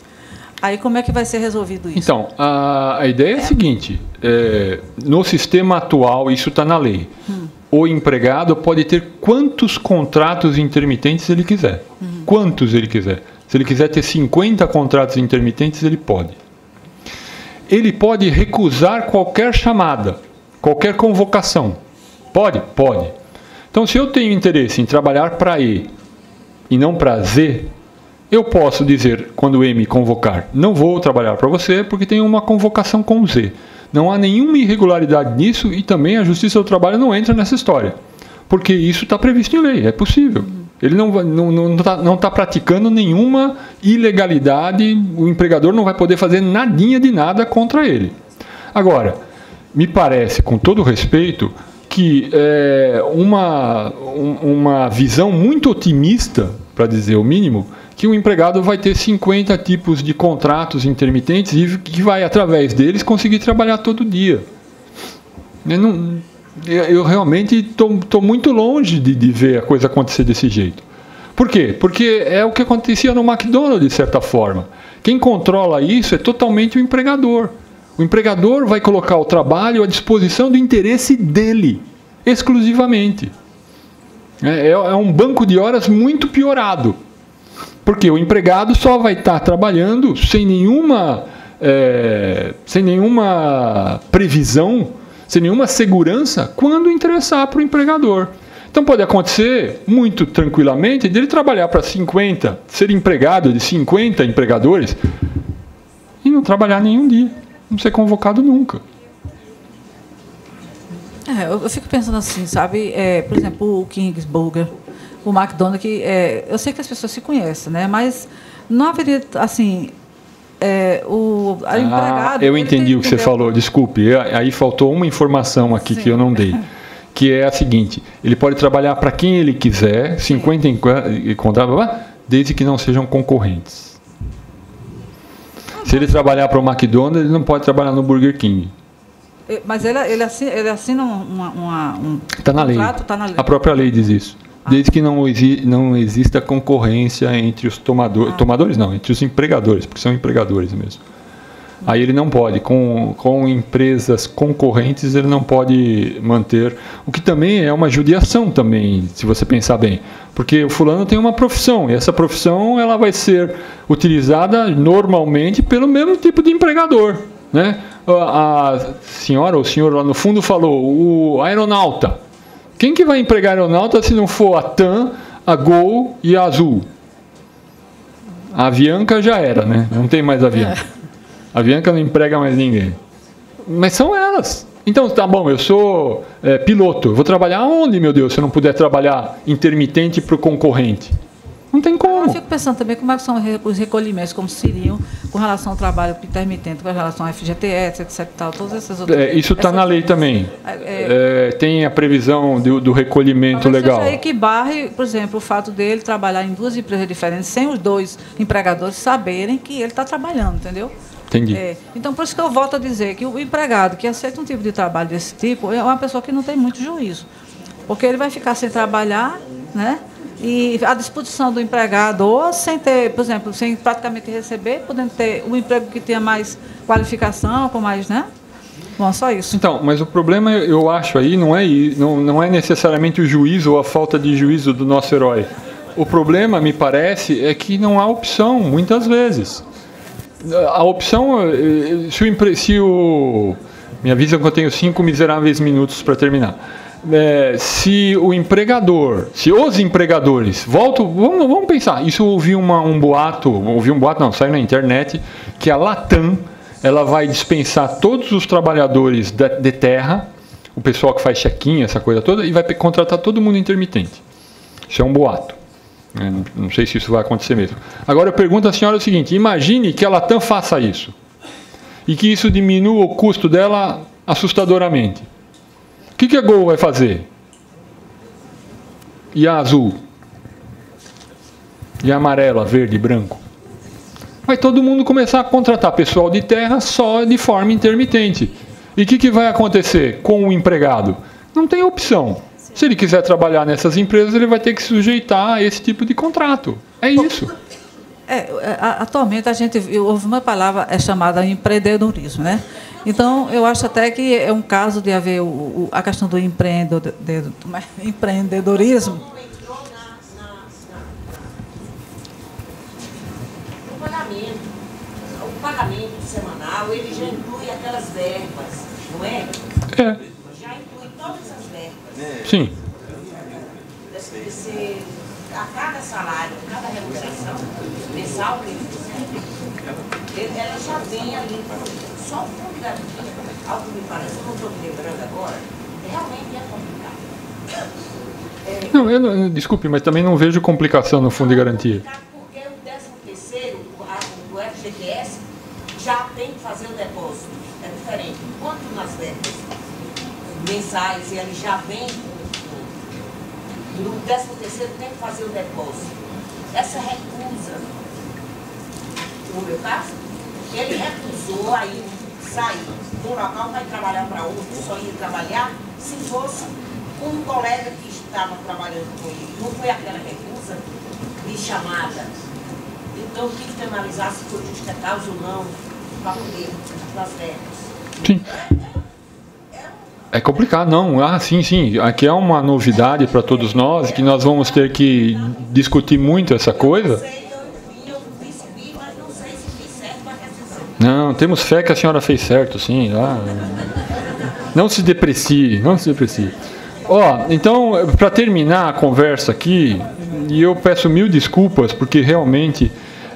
S7: Aí, como é que vai ser resolvido isso?
S1: Então, a ideia é a seguinte. No sistema atual, isso está na lei. O empregado pode ter quantos contratos intermitentes ele quiser. Quantos ele quiser. Se ele quiser ter 50 contratos intermitentes, ele pode. Ele pode recusar qualquer chamada, qualquer convocação. Pode? Pode. Então, se eu tenho interesse em trabalhar para E e não para Z, eu posso dizer, quando o E me convocar, não vou trabalhar para você porque tem uma convocação com o Z. Não há nenhuma irregularidade nisso e também a Justiça do Trabalho não entra nessa história. Porque isso está previsto em lei, é possível. Ele não está praticando nenhuma ilegalidade, o empregador não vai poder fazer nadinha de nada contra ele. Agora, me parece, com todo respeito, que uma visão muito otimista, para dizer o mínimo, que o empregado vai ter 50 tipos de contratos intermitentes e que vai, através deles, conseguir trabalhar todo dia. Eu realmente estou muito longe de ver a coisa acontecer desse jeito. Por quê? Porque é o que acontecia no McDonald's, de certa forma. Quem controla isso é totalmente o empregador. O empregador vai colocar o trabalho à disposição do interesse dele, exclusivamente. É um banco de horas muito piorado. Porque o empregado só vai estar trabalhando sem nenhuma sem nenhuma previsão, sem nenhuma segurança, quando interessar para o empregador. Então pode acontecer, muito tranquilamente, dele trabalhar para 50, ser empregado de 50 empregadores e não trabalhar nenhum dia, não ser convocado nunca.
S7: Eu fico pensando assim, sabe? Por exemplo, o King's Burger, o McDonald's, que eu sei que as pessoas se conhecem, né? Mas não haveria, assim, o empregado...
S1: Eu entendi o que você falou, desculpe. Aí faltou uma informação aqui que eu não dei. Que é a seguinte, ele pode trabalhar para quem ele quiser, 50 em contrato, desde que não sejam concorrentes. Se ele trabalhar para o McDonald's, ele não pode trabalhar no Burger King.
S7: Mas ele assina
S1: Está na lei.
S7: Tá na lei.
S1: A própria lei diz isso. Desde que não exista concorrência entre os tomadores não, entre os empregadores, porque são empregadores mesmo. Aí ele não pode, com empresas concorrentes, ele não pode manter, o que também é uma judiação também, se você pensar bem, porque o fulano tem uma profissão, e essa profissão ela vai ser utilizada normalmente pelo mesmo tipo de empregador, né? A senhora ou o senhor lá no fundo falou, o aeronauta. Quem que vai empregar aeronauta se não for a TAM, a Gol e a Azul? A Avianca já era, né? Não tem mais Avianca. A Avianca não emprega mais ninguém. Mas são elas. Então, tá bom, eu sou piloto. Eu vou trabalhar onde, meu Deus, se eu não puder trabalhar intermitente para o concorrente? Não tem como.
S7: Eu fico pensando também como é que são os recolhimentos, como seriam com relação ao trabalho intermitente, com relação ao FGTS, etc. Tal, todas essas outras.
S1: Isso está na lei também. Tem a previsão do recolhimento legal.
S7: Aí que barre, por exemplo, o fato dele trabalhar em duas empresas diferentes, sem os dois empregadores saberem que ele está trabalhando, entendeu?
S1: Entendi.
S7: Então, por isso que eu volto a dizer que o empregado que aceita um tipo de trabalho desse tipo é uma pessoa que não tem muito juízo. Porque ele vai ficar sem trabalhar, né? E à disposição do empregador, sem ter, por exemplo, sem praticamente receber, podendo ter um emprego que tenha mais qualificação, com mais, né? Bom, só isso.
S1: Então, mas o problema, eu acho aí, não é necessariamente o juízo ou a falta de juízo do nosso herói. O problema, me parece, é que não há opção, muitas vezes. A opção, me avisam que eu tenho 5 miseráveis minutos para terminar. Se o empregador, se os empregadores, vamos pensar, isso eu ouvi um boato, saiu na internet, que a Latam, ela vai dispensar todos os trabalhadores de terra, o pessoal que faz check-in, essa coisa toda, e vai contratar todo mundo intermitente. Isso é um boato. Não sei se isso vai acontecer mesmo. Agora eu pergunto à senhora o seguinte, imagine que a Latam faça isso, e que isso diminua o custo dela assustadoramente. O que a Gol vai fazer? E a Azul? E a amarela, verde, branco? Vai todo mundo começar a contratar pessoal de terra só de forma intermitente. E o que vai acontecer com o empregado? Não tem opção. Se ele quiser trabalhar nessas empresas, ele vai ter que se sujeitar a esse tipo de contrato. É isso.
S7: Atualmente a gente ouve uma palavra chamada empreendedorismo, né? Então eu acho até que é um caso de haver a questão do empreendedorismo.
S2: O pagamento semanal ele já inclui aquelas verbas, não é? Já inclui todas as verbas.
S1: Sim.
S2: A cada salário, a cada remuneração mensal que ele fizer, ela já vem ali. Só o fundo de garantia, algo que me parece, eu não estou me lembrando agora, realmente é complicado.
S1: Desculpe, mas também não vejo complicação no fundo de garantia.
S2: Porque o 13º, o FGTS, já tem que fazer o depósito. É diferente. Enquanto nas verbas mensais ele já vem, no 13º tem que fazer o depósito. Essa recusa, no meu caso, ele recusou aí sair de um local para ir trabalhar para outro, só ia trabalhar se fosse um colega que estava trabalhando com ele. Não foi aquela recusa de chamada. Então, tive que analisar se foi justa causa ou não, para poder das verbas.
S1: Sim. É complicado, não. Sim. Aqui é uma novidade para todos nós, que nós vamos ter que discutir muito essa coisa.
S2: Eu vi, mas não sei se fiz certo para essa decisão.
S1: Não, temos fé que a senhora fez certo, sim. Não se deprecie, não se deprecie. Então, para terminar a conversa aqui, e eu peço 1000 desculpas, porque realmente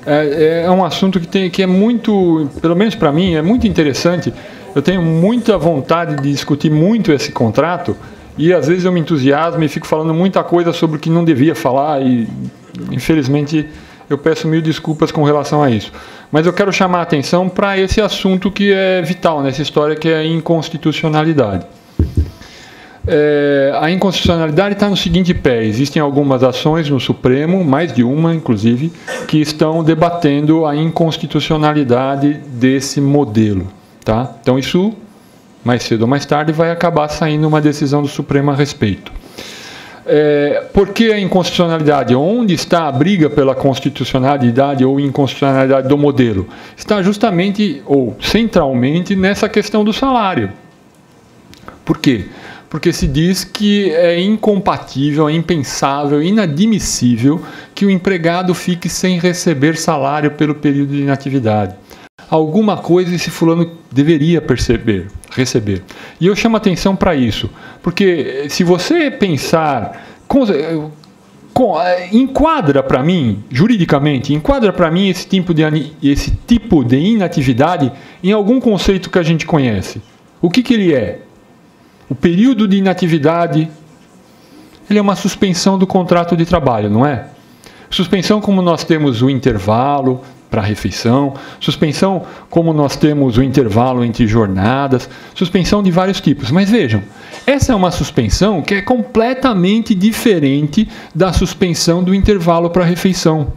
S1: é um assunto que é muito, pelo menos para mim, é muito interessante. Eu tenho muita vontade de discutir muito esse contrato, e às vezes eu me entusiasmo e fico falando muita coisa sobre o que não devia falar, e infelizmente eu peço 1000 desculpas com relação a isso. Mas eu quero chamar a atenção para esse assunto que é vital nessa história, que é a inconstitucionalidade. A inconstitucionalidade está no seguinte pé: existem algumas ações no Supremo, mais de uma inclusive, que estão debatendo a inconstitucionalidade desse modelo. Tá? Então isso, mais cedo ou mais tarde, vai acabar saindo uma decisão do Supremo a respeito. Por que a inconstitucionalidade? Onde está a briga pela constitucionalidade ou inconstitucionalidade do modelo? Está justamente, ou centralmente, nessa questão do salário. Por quê? Porque se diz que é incompatível, é impensável, inadmissível que o empregado fique sem receber salário pelo período de inatividade. Alguma coisa esse fulano deveria receber. E eu chamo atenção para isso, porque se você pensar, enquadra para mim, juridicamente, enquadra para mim esse tipo de inatividade em algum conceito que a gente conhece. O que ele é? O período de inatividade, ele é uma suspensão do contrato de trabalho, não é? Suspensão como nós temos o intervalo para a refeição, suspensão como nós temos o intervalo entre jornadas, suspensão de vários tipos. Mas vejam, essa é uma suspensão que é completamente diferente da suspensão do intervalo para a refeição.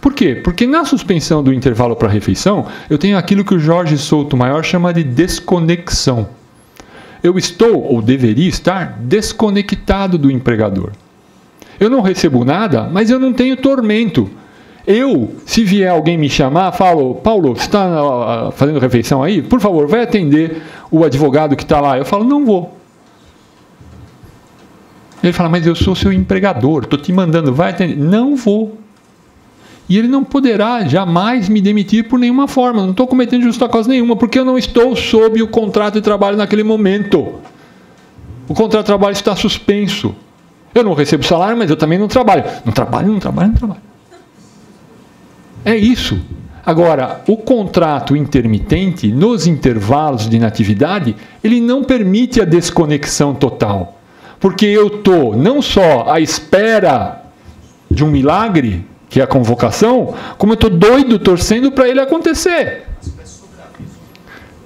S1: Por quê? Porque na suspensão do intervalo para a refeição, eu tenho aquilo que o Jorge Souto-Maior chama de desconexão. Eu estou, ou deveria estar, desconectado do empregador. Eu não recebo nada, mas eu não tenho tormento. Se vier alguém me chamar, falo: Paulo, você está fazendo refeição aí? Por favor, vai atender o advogado que está lá. Eu falo: não vou. Ele fala: mas eu sou seu empregador, estou te mandando, vai atender. Não vou. E ele não poderá jamais me demitir por nenhuma forma. Não estou cometendo justa causa nenhuma, porque eu não estou sob o contrato de trabalho naquele momento. O contrato de trabalho está suspenso. Eu não recebo salário, mas eu também não trabalho. Não trabalho. É isso. Agora, o contrato intermitente, nos intervalos de inatividade, ele não permite a desconexão total. Porque eu estou não só à espera de um milagre, que é a convocação, como eu estou doido, torcendo para ele acontecer.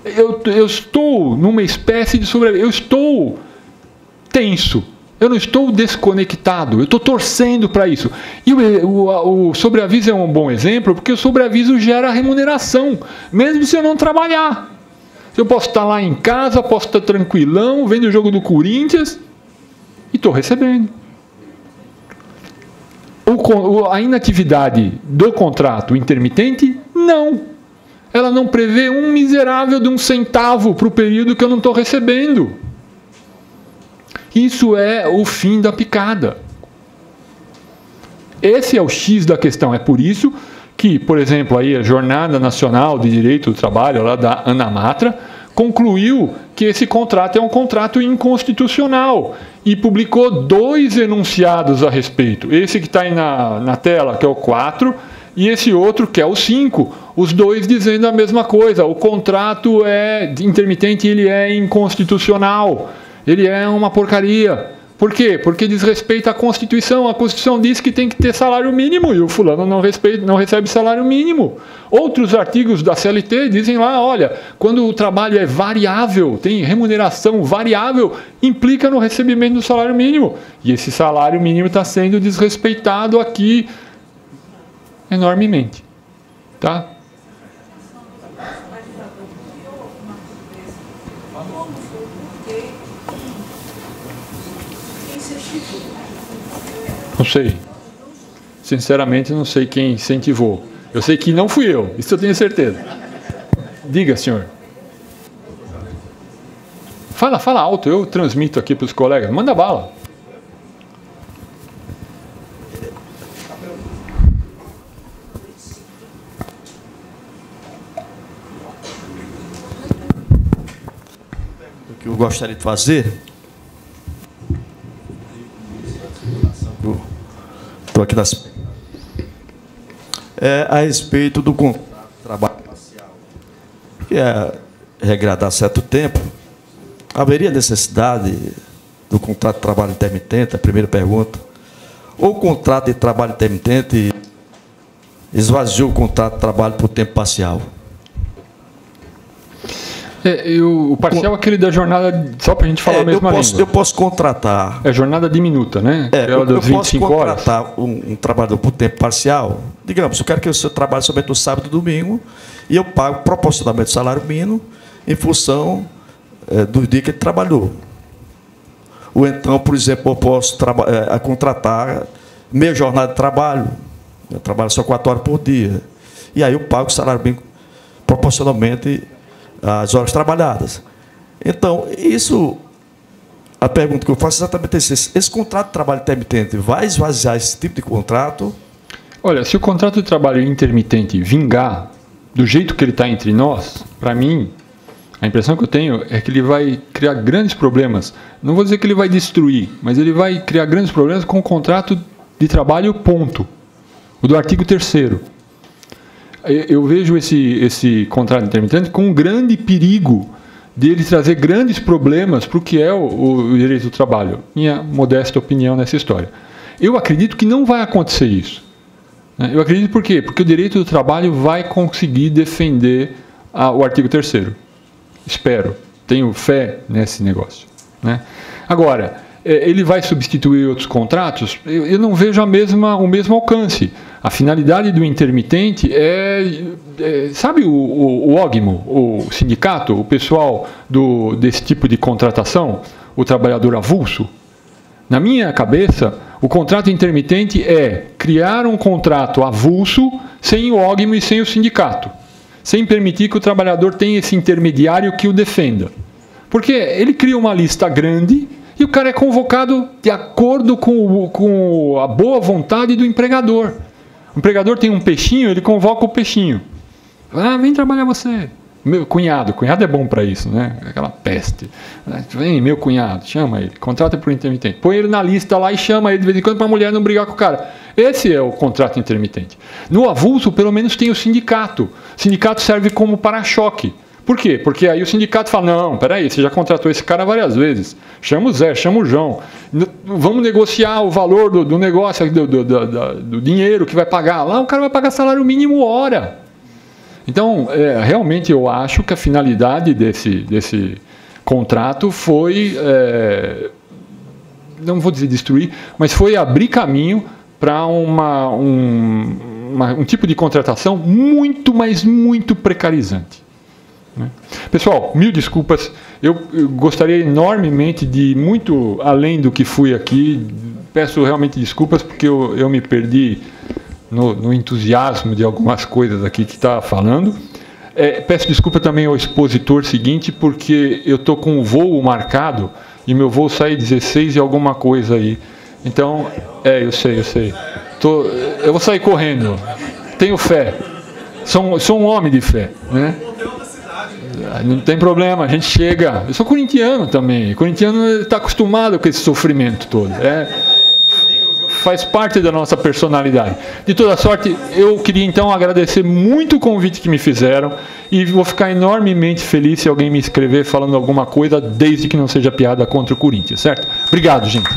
S1: Eu estou numa espécie de sobrevivência. Eu estou tenso. Eu não estou desconectado. Eu estou torcendo para isso. E o sobreaviso é um bom exemplo, porque o sobreaviso gera remuneração, mesmo se eu não trabalhar. Eu posso estar lá em casa, posso estar tranquilão, vendo o jogo do Corinthians, e estou recebendo. A inatividade do contrato intermitente, não. Ela não prevê um miserável de 1 centavo para o período que eu não estou recebendo. Isso é o fim da picada. Esse é o X da questão. É por isso que, por exemplo, aí a Jornada Nacional de Direito do Trabalho, lá da ANAMATRA, concluiu que esse contrato é um contrato inconstitucional e publicou 2 enunciados a respeito. Esse que está aí na tela, que é o 4, e esse outro, que é o 5, os 2 dizendo a mesma coisa. O contrato intermitente, ele é inconstitucional, ele é uma porcaria. Por quê? Porque diz respeito à Constituição. A Constituição diz que tem que ter salário mínimo e o fulano não recebe salário mínimo. Outros artigos da CLT dizem lá, olha, quando o trabalho é variável, tem remuneração variável, implica no recebimento do salário mínimo. E esse salário mínimo está sendo desrespeitado aqui enormemente. Tá? Não sei. Sinceramente, não sei quem incentivou. Eu sei que não fui eu, isso eu tenho certeza. Diga, senhor. Fala alto, eu transmito aqui para os colegas. Manda bala.
S8: gostaria de fazer. Estou aqui nas. É a respeito do contrato de trabalho parcial, que é regrado há certo tempo. Haveria necessidade do contrato de trabalho intermitente? A primeira pergunta. Ou o contrato de trabalho intermitente esvaziou o contrato de trabalho por tempo parcial?
S1: O parcial é aquele da jornada, só para a gente falar a mesma língua.
S8: Eu posso contratar...
S1: É jornada diminuta, né?
S8: Eu posso contratar um trabalhador por tempo parcial. Digamos, eu quero que o seu trabalhe somente no sábado e domingo e eu pago proporcionalmente o salário mínimo em função do dia que ele trabalhou. Ou então, por exemplo, eu posso contratar meia jornada de trabalho. Eu trabalho só 4 horas por dia. E aí eu pago o salário mínimo proporcionalmente às horas trabalhadas. Então, a pergunta que eu faço é exatamente esse contrato de trabalho intermitente vai esvaziar esse tipo de contrato?
S1: Olha, se o contrato de trabalho intermitente vingar do jeito que ele está entre nós, para mim, a impressão que eu tenho é que ele vai criar grandes problemas. Não vou dizer que ele vai destruir, mas ele vai criar grandes problemas com o contrato de trabalho ponto. O do artigo 3º. Eu vejo esse contrato intermitente com um grande perigo de ele trazer grandes problemas para o que é o direito do trabalho. Minha modesta opinião nessa história. Eu acredito que não vai acontecer isso. Eu acredito por quê? Porque o direito do trabalho vai conseguir defender o artigo 3º. Espero. Tenho fé nesse negócio. Agora, ele vai substituir outros contratos? Eu não vejo o mesmo alcance. A finalidade do intermitente sabe o OGMO, o sindicato, o pessoal desse tipo de contratação, o trabalhador avulso? Na minha cabeça, o contrato intermitente é criar um contrato avulso sem o OGMO e sem o sindicato, sem permitir que o trabalhador tenha esse intermediário que o defenda. Porque ele cria uma lista grande e o cara é convocado de acordo com a boa vontade do empregador. O empregador tem um peixinho, ele convoca o peixinho. Vem trabalhar você. Meu cunhado é bom para isso, né? Aquela peste. Vem, meu cunhado, chama ele, contrata por intermitente. Põe ele na lista lá e chama ele de vez em quando para a mulher não brigar com o cara. Esse é o contrato intermitente. No avulso, pelo menos tem o sindicato. O sindicato serve como para-choque. Por quê? Porque aí o sindicato fala, não, peraí, você já contratou esse cara várias vezes. Chama o Zé, chama o João. Vamos negociar o valor do negócio, do dinheiro que vai pagar. Lá o cara vai pagar salário mínimo hora. Então, realmente eu acho que a finalidade desse contrato foi, não vou dizer destruir, mas foi abrir caminho para um tipo de contratação muito, mas muito precarizante. Pessoal, mil desculpas, eu gostaria enormemente de ir muito além do que fui aqui, peço realmente desculpas porque eu me perdi no entusiasmo de algumas coisas aqui que está falando. Peço desculpa também ao expositor seguinte, porque eu estou com um voo marcado e meu voo sai 16 e alguma coisa aí. Então, eu sei. Eu vou sair correndo, tenho fé, sou um homem de fé, né? Não tem problema, a gente chega. Eu sou corintiano também. O corintiano está acostumado com esse sofrimento todo. Faz parte da nossa personalidade. De toda sorte, eu queria então agradecer muito o convite que me fizeram e vou ficar enormemente feliz se alguém me escrever falando alguma coisa, desde que não seja piada contra o Corinthians, certo? Obrigado, gente.